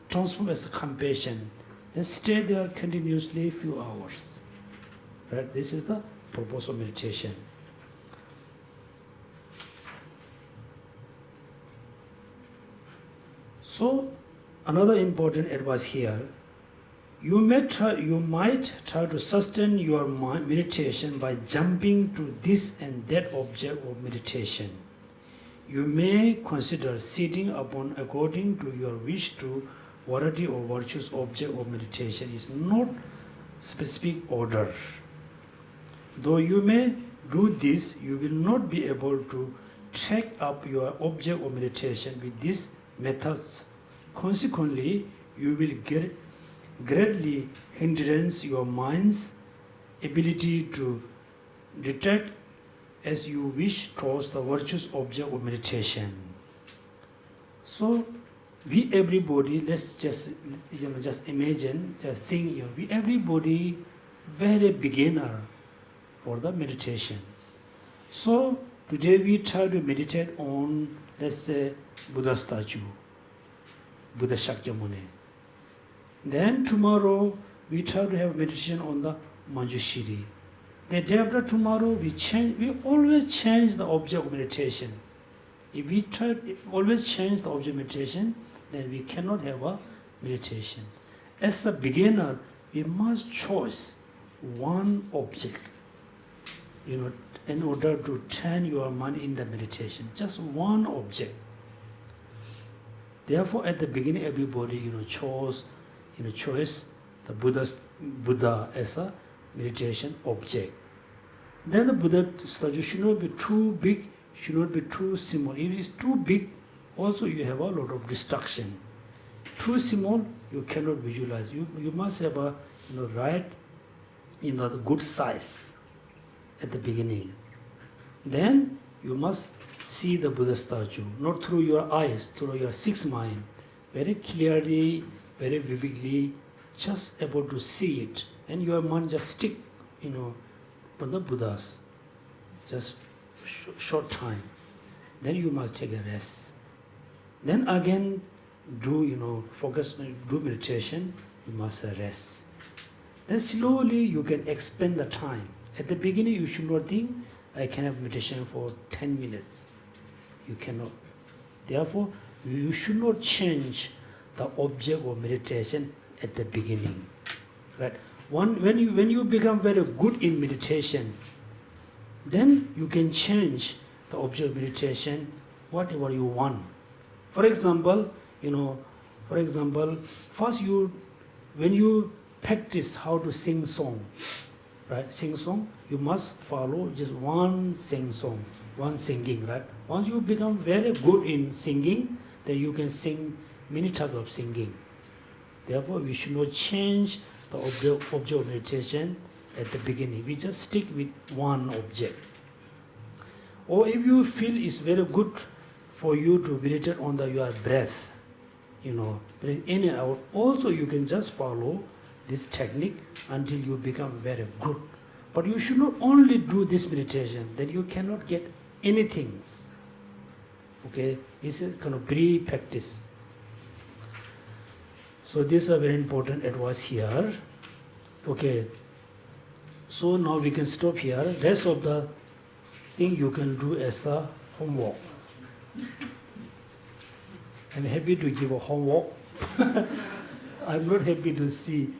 transforms as compassion. Then stay there continuously a few hours. Right? This is the purpose of meditation. So, another important advice here, you might try to sustain your meditation by jumping to this and that object of meditation. You may consider sitting upon according to your wish to variety of virtuous object of meditation is not specific order. Though you may do this, you will not be able to take up your object of meditation with these methods. Consequently, you will get greatly hindrance your mind's ability to detect as you wish towards the virtuous object of meditation. So we everybody, let's just just imagine, just think, we everybody very beginner for the meditation. So today we try to meditate on, let's say, Buddha statue, Buddha Shakyamuni. Then tomorrow we try to have meditation on the Manjushri. The day after tomorrow we always change the object of meditation. If we try to always change the object of meditation, then we cannot have a meditation. As a beginner, we must choose one object, in order to train your mind in the meditation. Just one object. Therefore, at the beginning, everybody, choose the Buddha as a meditation object. Then the Buddha statue should not be too big, should not be too small. If it is too big, also you have a lot of distraction. Too small, you cannot visualize. You must have a right, the good size at the beginning. Then you must see the Buddha statue, not through your eyes, through your sixth mind, very clearly, very vividly, just able to see it, and your mind just stick, on the Buddhas, just short time. Then you must take a rest. Then again, focus, do meditation. You must rest. Then slowly you can expand the time. At the beginning, you should not think, I can have meditation for 10 minutes. You cannot. Therefore, you should not change the object of meditation at the beginning. Right? When you become very good in meditation, then you can change the object of meditation whatever you want. For example, first when you practice how to sing song, right? Sing song, you must follow just one sing song, one singing, right? Once you become very good in singing, then you can sing many types of singing. Therefore, we should not change the object of meditation at the beginning. We just stick with one object. Or if you feel it's very good for you to meditate on your breath, breathe in and out, also you can just follow this technique until you become very good. But you should not only do this meditation, then you cannot get anything. Okay, it's a kind of pre-practice. So this is a very important advice here. Okay, so now we can stop here. Rest of the thing you can do as a homework. I'm happy to give a homework. I'm not happy to see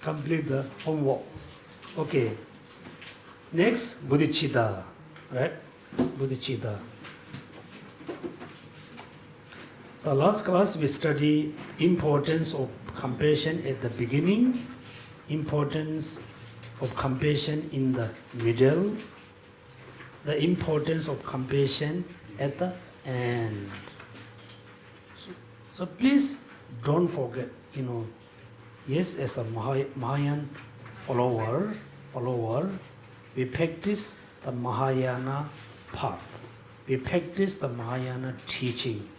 complete the homework. Okay. Next, Bodhichitta, right? Bodhichitta. So last class we studied importance of compassion at the beginning, importance of compassion in the middle, the importance of compassion at the end. So please don't forget, yes, as a Mahayan follower, we practice the Mahayana path. We practice the Mahayana teaching.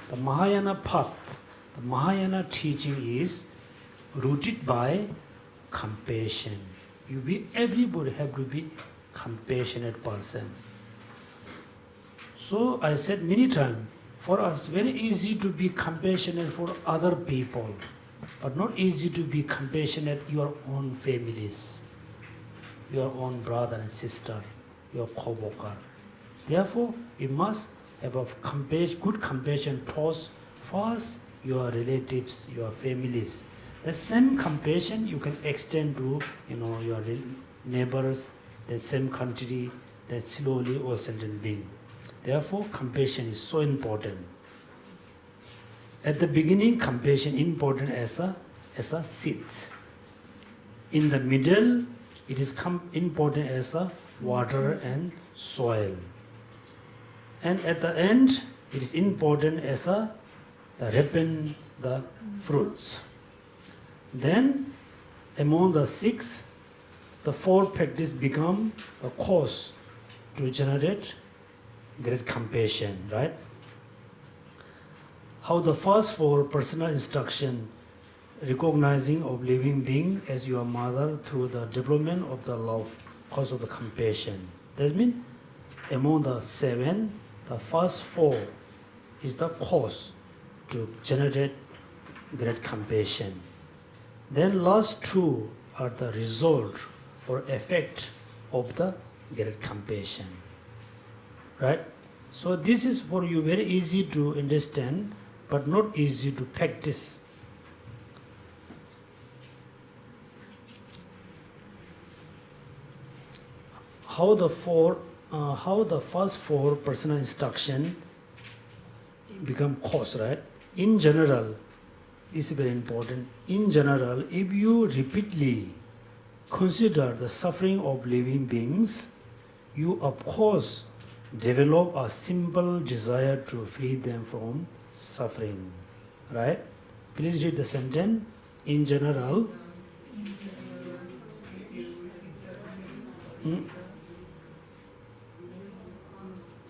The Mahayana path, the Mahayana teaching is rooted by compassion. Everybody have to be compassionate person. So I said many times, for us very easy to be compassionate for other people, but not easy to be compassionate your own families, your own brother and sister, your co-worker. Therefore, we must have a good compassion towards first your relatives, your families. The same compassion you can extend to your neighbors, the same country, that slowly all sentient being. Therefore, compassion is so important. At the beginning, compassion important as a seed. In the middle, it is important as a water and soil. And at the end, it is important as the ripen the fruits. Then, among the six, the four practice become a cause to generate great compassion, right? How the first four personal instruction, recognizing of living being as your mother through the development of the love, cause of the compassion. That means among the seven, the first four is the cause to generate great compassion. Then last two are the result or effect of the great compassion. Right? So this is for you very easy to understand, but not easy to practice. How the first four personal instruction become cause, right? In general, this is very important. In general, if you repeatedly consider the suffering of living beings, you of course develop a simple desire to free them from suffering, right? Please read the sentence. In general,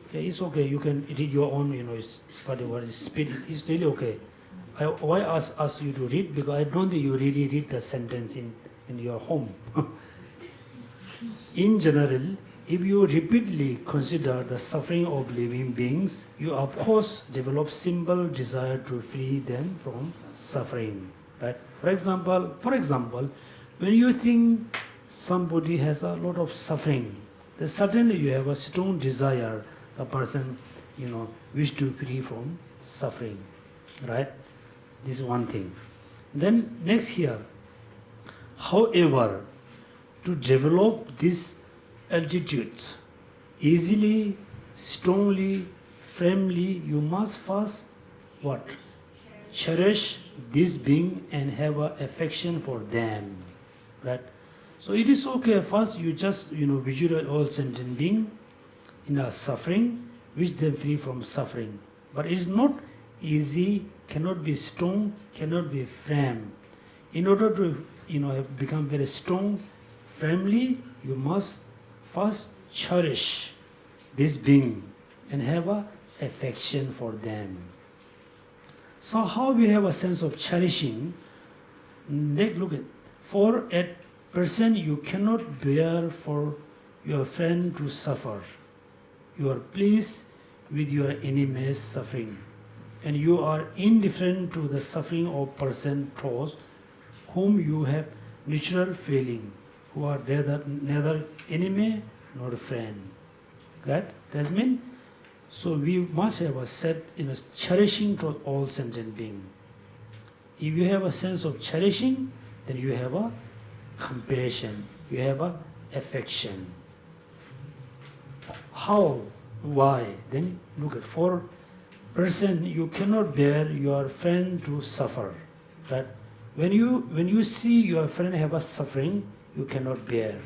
okay, it's okay. You can read your own, it's whatever speed. It's really okay. Why ask you to read? Because I don't think you really read the sentence in your home. In general, if you repeatedly consider the suffering of living beings, you of course develop simple desire to free them from suffering. Right? For example, when you think somebody has a lot of suffering, then suddenly you have a strong desire, a person, wish to free from suffering. Right? This is one thing. Then next here, however, to develop these altitudes easily, strongly, firmly, you must first what? Cherish this being and have an affection for them. Right? So it is okay, first you just visualize all sentient being in a suffering, wish them free from suffering. But it is not easy, cannot be strong, cannot be firm. In order to have become very strong, firmly, you must first cherish this being and have a affection for them. So how we have a sense of cherishing? Look at, for a person you cannot bear for your friend to suffer. You are pleased with your enemy's suffering, and you are indifferent to the suffering of person towards whom you have natural feeling, who are neither enemy nor friend. Right? That means, so we must have a set in a cherishing toward all sentient beings. If you have a sense of cherishing, then you have a compassion, you have a affection. How? Why? Then look at, for person you cannot bear your friend to suffer. Right? When you see your friend have a suffering, you cannot bear.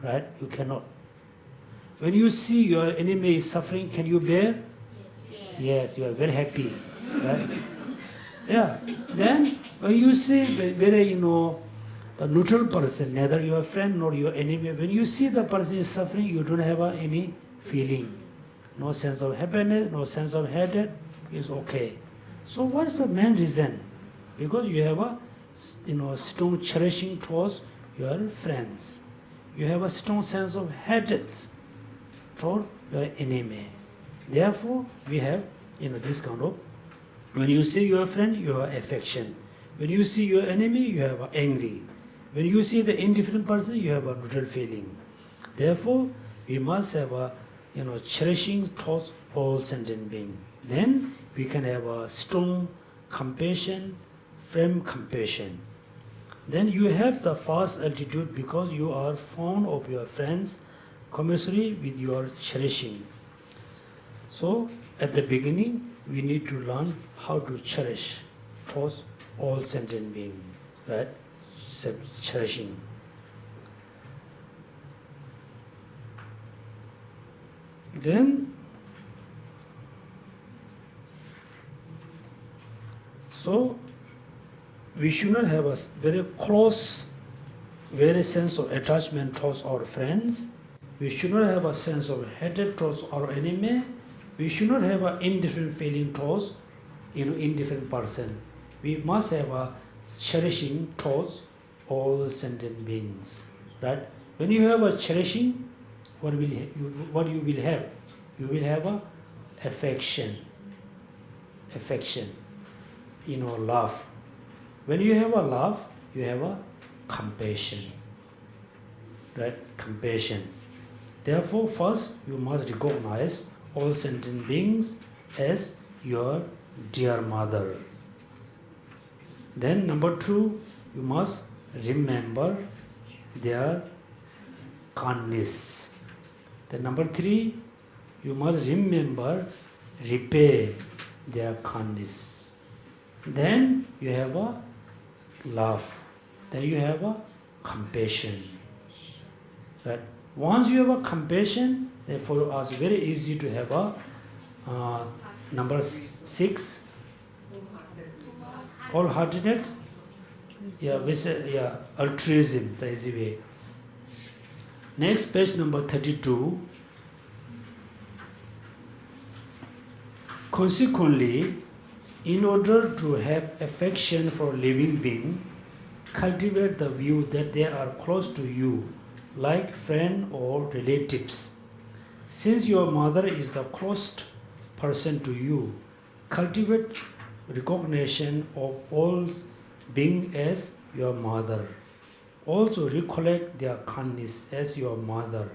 Right? You cannot. When you see your enemy is suffering, can you bear? Yes, you are very happy. Right? Yeah. Then when you see very the neutral person, neither your friend nor your enemy, when you see the person is suffering, you don't have any feeling. No sense of happiness, no sense of hatred, is okay. So what's the main reason? Because you have a strong cherishing towards your friends. You have a strong sense of hatred toward your enemy. Therefore, we have this kind of, when you see your friend, you have affection. When you see your enemy, you have angry. When you see the indifferent person, you have a neutral feeling. Therefore, we must have a cherishing towards all sentient beings. Then we can have a strong compassion, firm compassion. Then you have the first altitude because you are fond of your friends, commensurate with your cherishing. So at the beginning, we need to learn how to cherish towards all sentient beings, right? Cherishing. Then, so we should not have a very close, very sense of attachment towards our friends. We should not have a sense of hatred towards our enemy. We should not have an indifferent feeling towards indifferent person. We must have a cherishing towards all sentient beings. Right? When you have a cherishing, what you will have? You will have a affection. Affection. Love. When you have a love, you have a compassion. Right? Compassion. Therefore, first you must recognize all sentient beings as your dear mother. Then number 2, you must remember their kindness. Then number 3, you must remember, repay their kindness. Then you have a love. Then you have a compassion. Right? Once you have a compassion, then for us very easy to have a number 6, wholeheartedness. We say altruism, the easy way. Next, page number 32. Consequently, in order to have affection for living being, cultivate the view that they are close to you, like friends or relatives. Since your mother is the closest person to you, cultivate recognition of all beings as your mother. Also recollect their kindness as your mother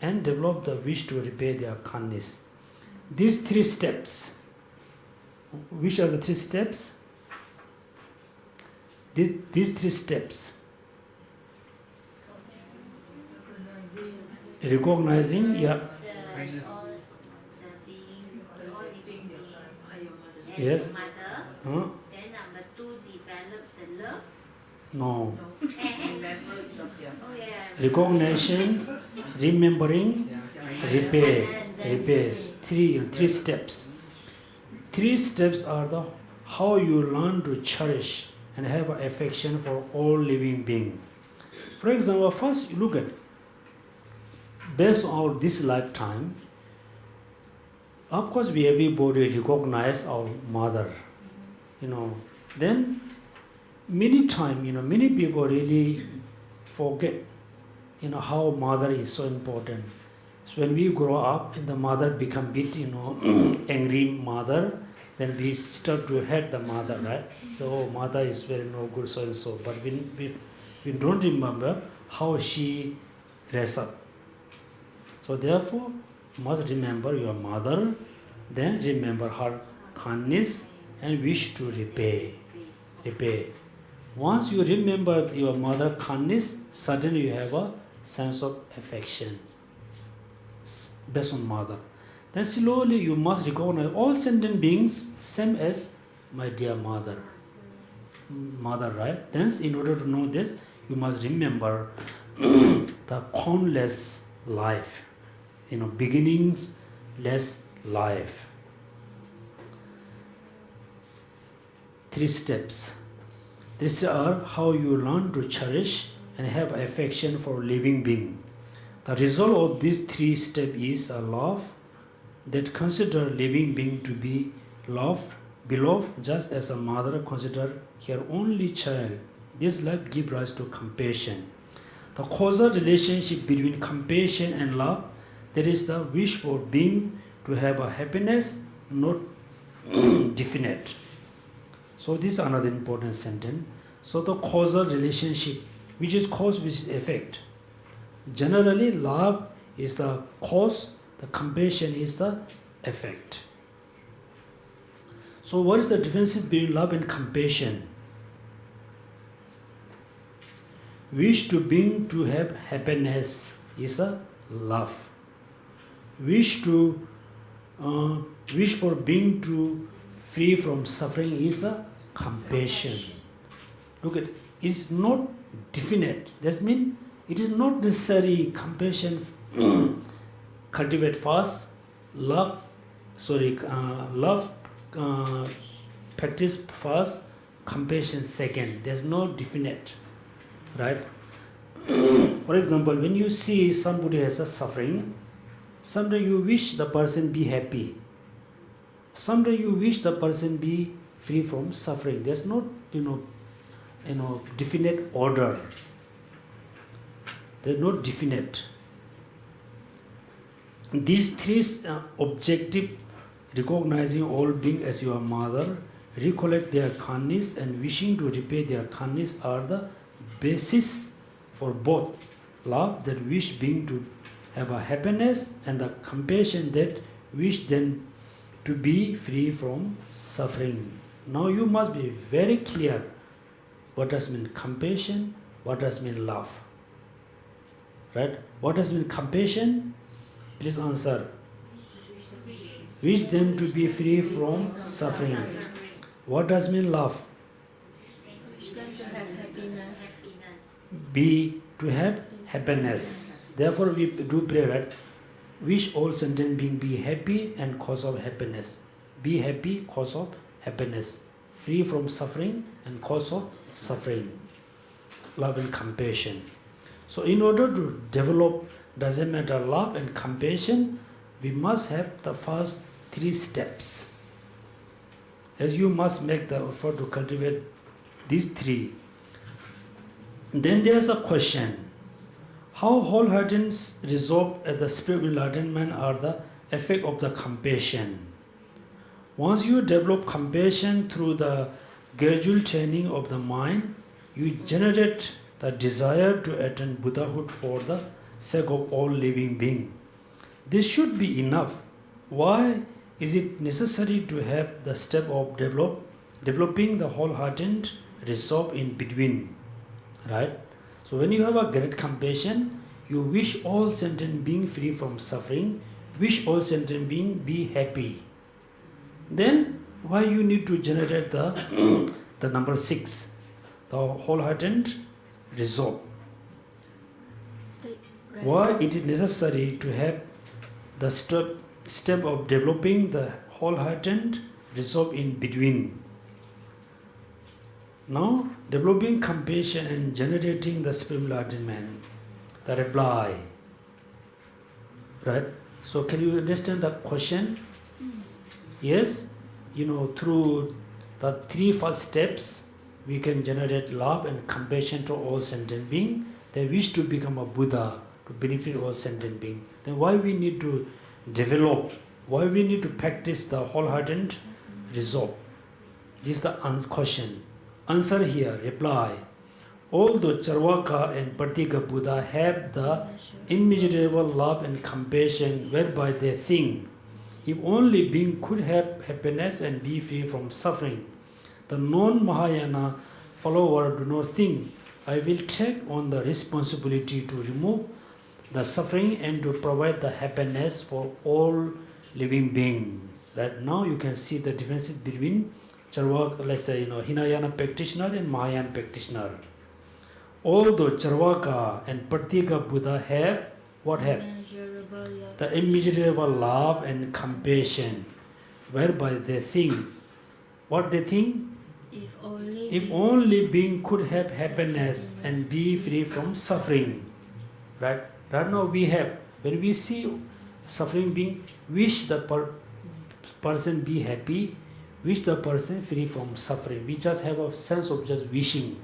and develop the wish to repay their kindness. These 3 steps. Which are the 3 steps? These 3 steps. Recognizing, Yes. Yes. Mother. Huh? Then number 2, develop the love. No. Oh yeah. Recognition, remembering, repay. 3 steps. 3 steps are the how you learn to cherish and have affection for all living beings. For example, first you look at, based on this lifetime, of course everybody recognize our mother, then many times, many people really forget, how mother is so important. So when we grow up and the mother become bit, angry mother, then we start to hate the mother, right? So mother is very no good, so and so. But we don't remember how she raised up. So therefore, you must remember your mother, then remember her kindness and wish to repay. Once you remember your mother kindness, suddenly you have a sense of affection based on mother. Then slowly you must recognize all sentient beings same as my dear mother. Mother, right? Then in order to know this, you must remember the countless life. Beginnings, less life. 3 steps. These are how you learn to cherish and have affection for living being. The result of these 3 steps is a love that consider living being to be loved, beloved, just as a mother consider her only child. This love gives rise to compassion. The causal relationship between compassion and love, that is the wish for being to have a happiness, not definite. So this is another important sentence. So the causal relationship, which is cause, which is effect. Generally, love is the cause, the compassion is the effect. So what is the difference between love and compassion? Wish to being to have happiness is a love. Wish for being to free from suffering is a compassion. Look at it. It's not definite. That means it is not necessary compassion cultivate first, love practice first, compassion second. There's no definite, right? For example, when you see somebody has a suffering, someday you wish the person be happy. Someday you wish the person be free from suffering. There's no, definite order. There's no definite. These three objective, recognizing all beings as your mother, recollect their kindness and wishing to repay their kindness are the basis for both love that wish being to have a happiness and the compassion that wish them to be free from suffering. Now you must be very clear what does mean compassion, what does mean love. Right? What does mean compassion? Please answer. Wish them to be free from suffering. What does mean love? Wish them to have happiness. Be to have happiness. Therefore we do pray, right? Wish all sentient beings be happy and cause of happiness. Be happy, cause of happiness. Free from suffering and cause of suffering. Love and compassion. So in order to develop, doesn't matter, love and compassion, we must have the first three steps. As you must make the effort to cultivate these three. Then there's a question. How wholehearted resolve at the spiritual enlightenment are the effect of the compassion. Once you develop compassion through the gradual training of the mind, you generate the desire to attain Buddhahood for the sake of all living beings. This should be enough. Why is it necessary to have the step of developing the wholehearted resolve in between? Right? So when you have a great compassion, you wish all sentient beings free from suffering, wish all sentient beings be happy. Then why you need to generate the number 6, the wholehearted resolve? Why it is necessary to have the step of developing the wholehearted resolve in between? Now, developing compassion and generating the spiritual enlightenment, the reply. Right? So can you understand the question? Yes, through the 3 first steps, we can generate love and compassion to all sentient beings. They wish to become a Buddha, to benefit all sentient beings. Then why we need to develop, why we need to practice the wholehearted resolve? This is the question. Answer here, reply. Although Charvaka and Pratyeka Buddha have the immeasurable love and compassion whereby they think, if only being could have happiness and be free from suffering, the non-Mahayana follower do not think, I will take on the responsibility to remove the suffering and to provide the happiness for all living beings. That now you can see the differences between Charvaka, let's say, Hinayana practitioner and Mahayana practitioner. Although Charvaka and Pratyeka Buddha have, what have? The immeasurable love and compassion, whereby they think, what they think? If only being could have happiness and be free from suffering. Right? Right now we have, when we see suffering being, wish the person be happy, wish the person free from suffering. We just have a sense of just wishing.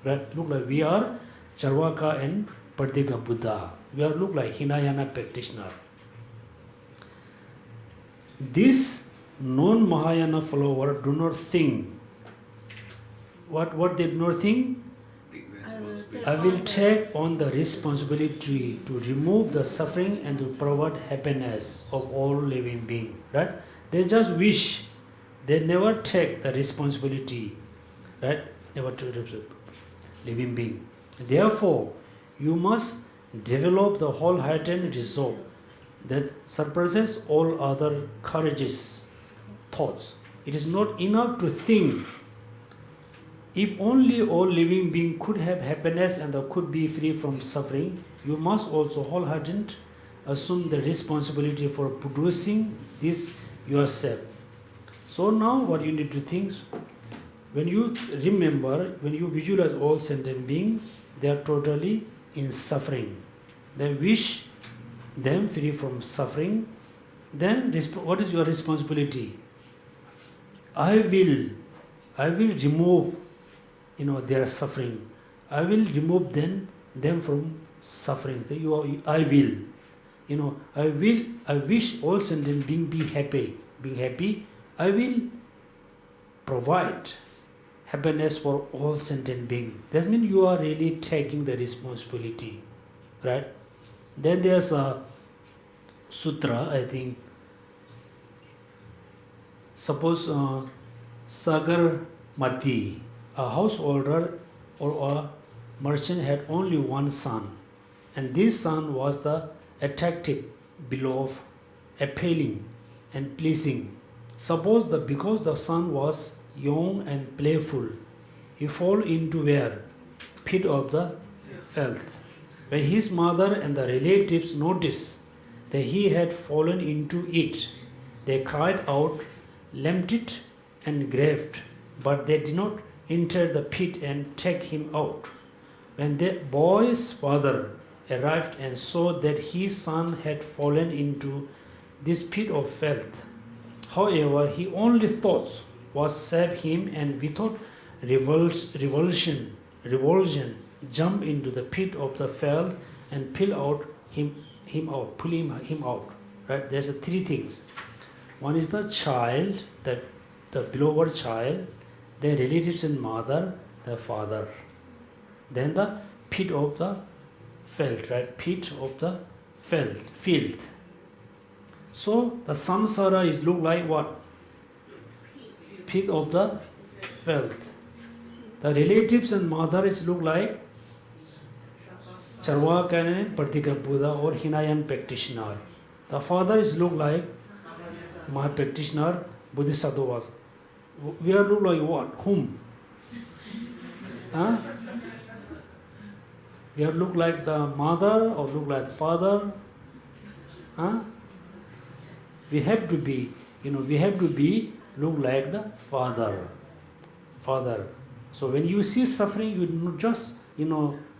Right? Look like we are Charvaka and Pratyeka Buddha. We are look like Hinayana practitioner. This non-Mahayana follower do not think. What they do not think? I will take on the responsibility to remove the suffering and to provide happiness of all living beings. Right? They just wish. They never take the responsibility. Right? Never to living being. Therefore, you must develop the wholehearted resolve that surpasses all other courageous thoughts. It is not enough to think, if only all living beings could have happiness and could be free from suffering, you must also wholeheartedly assume the responsibility for producing this yourself. So now what you need to think, when you remember, when you visualize all sentient beings, they are totally in suffering. They wish them free from suffering. Then what is your responsibility? I will remove, their suffering. I will remove them from suffering. So I will. I wish all sentient beings be happy. Be happy. I will provide happiness for all sentient beings. That means you are really taking the responsibility, right? Then there's a sutra, I think. Suppose Sagar Mati, a householder or a merchant had only one son, and this son was the attractive, beloved, appealing, and pleasing. Suppose that because the son was young and playful, he fell into where? Pit of the filth. When his mother and the relatives noticed that he had fallen into it, they cried out, lamented, and grieved, but they did not enter the pit and take him out. When the boy's father arrived and saw that his son had fallen into this pit of filth, however, he only thought was save him, and without revulsion, jump into the pit of the filth and pull him out. Right? There's three things. One is the child, the beloved child, their relatives and mother, the father. Then the pit of the filth, right? Pit of the filth. So the samsara is look like what? Pit of the filth. The relatives and mother is look like Charvaka and Pratika Buddha or Hinayan practitioner. The father is look like my practitioner, Bodhisattva was. We are look like what? Whom? Huh? We are look like the mother or look like the father? Huh? We have to be look like the father. So when you see suffering, you not just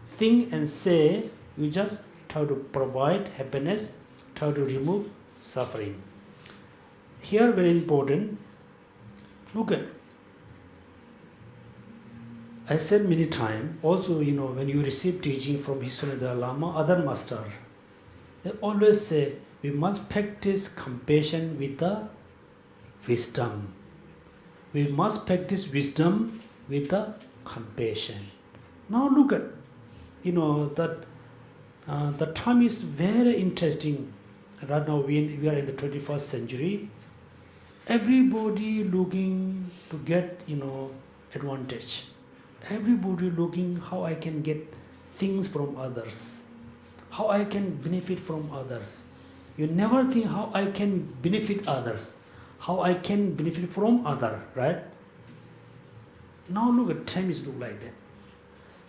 think and say. You just try to provide happiness, try to remove suffering. Here, very important. Look at. I said many times. Also, when you receive teaching from His Holiness Dalai Lama, other master, they always say we must practice compassion with the wisdom. We must practice wisdom with the compassion. Now look at, that the term is very interesting. Right now we are in the 21st century. Everybody looking to get, advantage. Everybody looking how I can get things from others, how I can benefit from others. You never think how I can benefit others, how I can benefit from other, right? Now look at time look like that.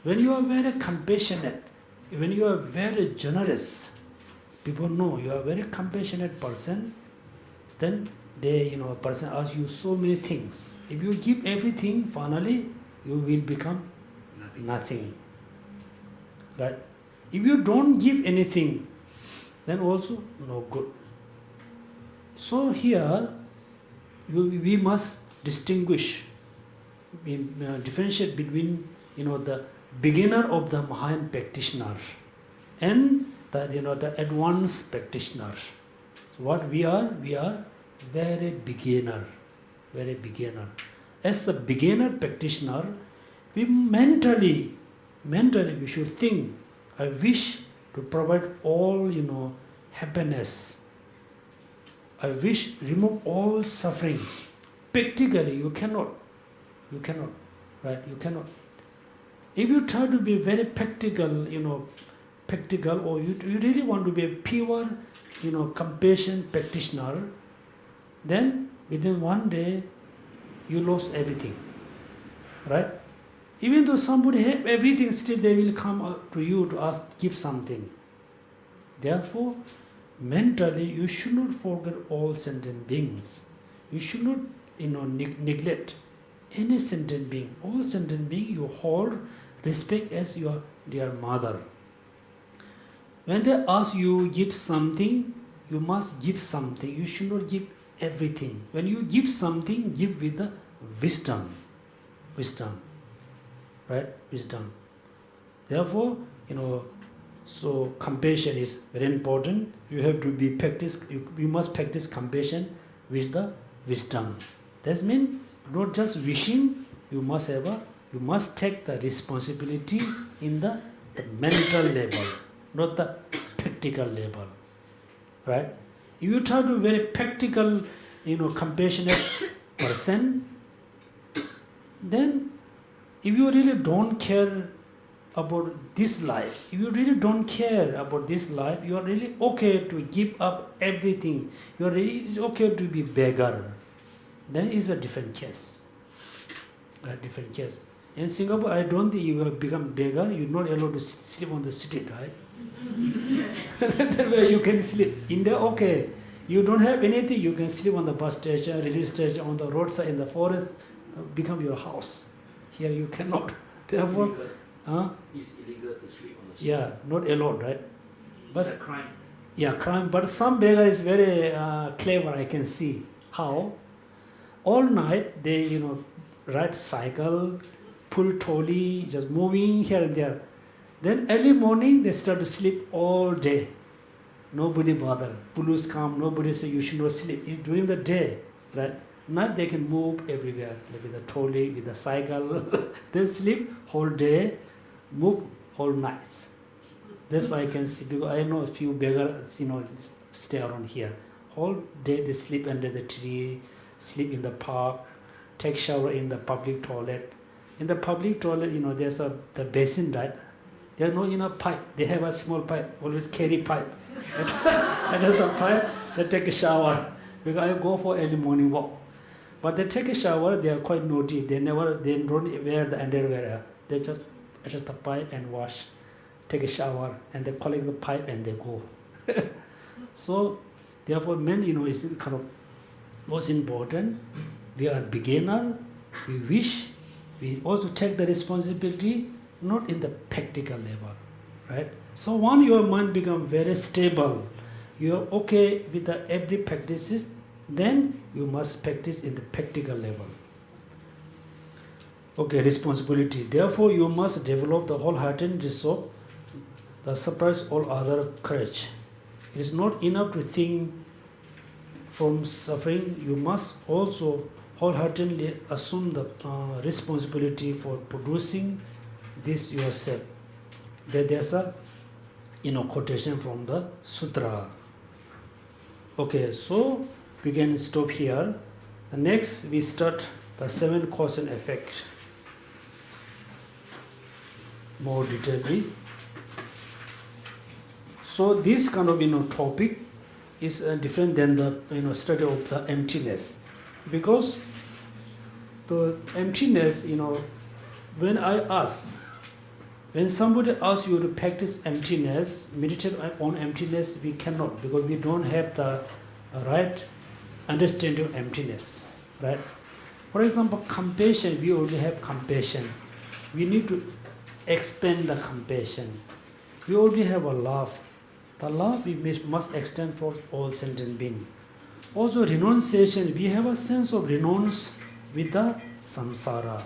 When you are very compassionate, when you are very generous, people know you are a very compassionate person, then a person asks you so many things. If you give everything, finally, you will become nothing. Right? If you don't give anything, then also no good. So here, we must distinguish, differentiate between, the beginner of the Mahayan practitioner and the advanced practitioner. So what we are very beginner. As a beginner practitioner, we mentally we should think, I wish to provide all, happiness. I wish remove all suffering. Practically, you cannot, right? You cannot. If you try to be very practical, or you really want to be a pure, compassion practitioner, then within one day, you lost everything, right? Even though somebody have everything, still they will come to you to ask, give something. Therefore, mentally, you should not forget all sentient beings. You should not, neglect Any sentient being, all sentient being, you hold respect as your dear mother. When they ask you give something, you must give something. You should not give everything. When you give something, give with the wisdom. Wisdom. Right? Wisdom. Therefore, so compassion is very important. You have to be practice. You must practice compassion with the wisdom. That means not just wishing. You must take the responsibility in the mental level, not the practical level. Right? If you try to be very practical, compassionate person, then if you really don't care about this life, if you really don't care about this life, you are really okay to give up everything. You are really okay to be beggar. Then it's a different case. A different case. In Singapore, I don't think you have become beggar. You're not allowed to sleep on the street, right? That way you can sleep. India, okay. You don't have anything, you can sleep on the bus station, railway station, on the roadside, in the forest, become your house. Here you cannot. Therefore, it's illegal to sleep on the street. Yeah, not allowed, right? But It's a crime. Yeah, crime. But some beggar is very clever. I can see how. All night they, ride cycle, pull trolley, just moving here and there. Then early morning they start to sleep all day. Nobody bother. Police come, nobody say you should not sleep. It's during the day, right? Night they can move everywhere, like with the trolley, with the cycle. They sleep whole day, move whole nights. That's why I can see, because I know a few beggars, stay around here. Whole day they sleep under the tree, sleep in the park, take shower in the public toilet. In the public toilet, there's the basin, right? There's no enough pipe. They have a small pipe, always carry pipe. And the pipe, they take a shower. Because I go for early morning walk. But they take a shower, they are quite naughty. They don't wear the underwear. They just adjust the pipe and wash, take a shower, and they collect the pipe and they go. So, therefore, men, is kind of most important. We are beginner, we wish, we also take the responsibility, not in the practical level, right? So once your mind becomes very stable, you are okay with the every practices, then you must practice in the practical level. Okay, responsibility. Therefore, you must develop the wholehearted resolve, the suppress all other courage. It is not enough to think from suffering. You must also wholeheartedly assume the responsibility for producing this yourself. There's a quotation from the sutra. Okay, so we can stop here. Next, we start the 7 cause and effect more detailedly. So this kind of topic is different than the study of the emptiness, because the emptiness, when somebody asks you to practice emptiness, meditate on emptiness, we cannot, because we don't have the right understanding of emptiness, right? For example, compassion, we already have compassion. We need to expand the compassion. We already have a love. The love we must extend for all sentient beings. Also renunciation, we have a sense of renounce with the samsara.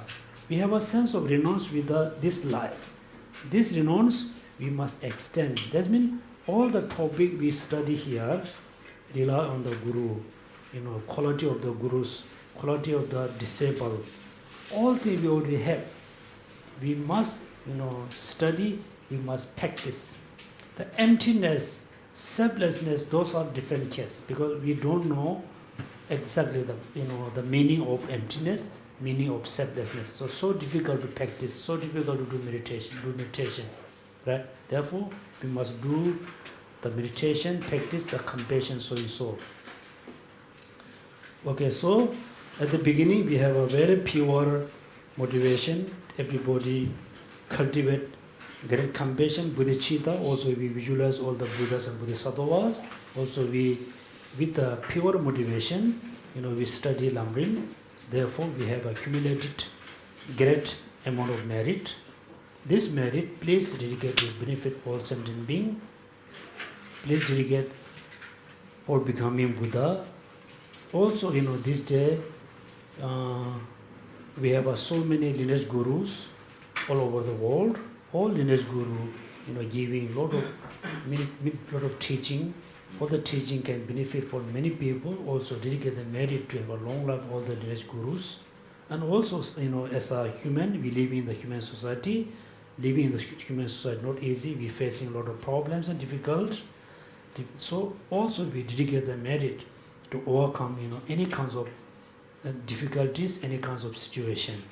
We have a sense of renounce with this life. This renounce we must extend. That means all the topic we study here rely on the Guru, quality of the Gurus, quality of the disciple. All things we already have. We must, study, we must practice. The emptiness, selflessness, those are different cases, because we don't know exactly the meaning of emptiness, meaning of selflessness. So difficult to practice, so difficult to do meditation, right? Therefore, we must do the meditation, practice the compassion, so and so. Okay, so at the beginning we have a very pure motivation. Everybody cultivate great compassion, Bodhichitta. Also we visualize all the Buddhas and Bodhisattvas. Also we, with the pure motivation, we study Lamrim. Therefore, we have accumulated great amount of merit. This merit, please dedicate to benefit all sentient beings. Please dedicate for becoming Buddha. Also, this day, we have so many lineage gurus all over the world. All lineage guru, giving lot of teaching. All the teaching can benefit for many people. Also, dedicate the merit to have a long life. All the lineage gurus, and also, as a human, we live in the human society. Living in the human society not easy. We facing a lot of problems and difficulties. So also we dedicate the merit to overcome, any kinds of difficulties, any kinds of situation.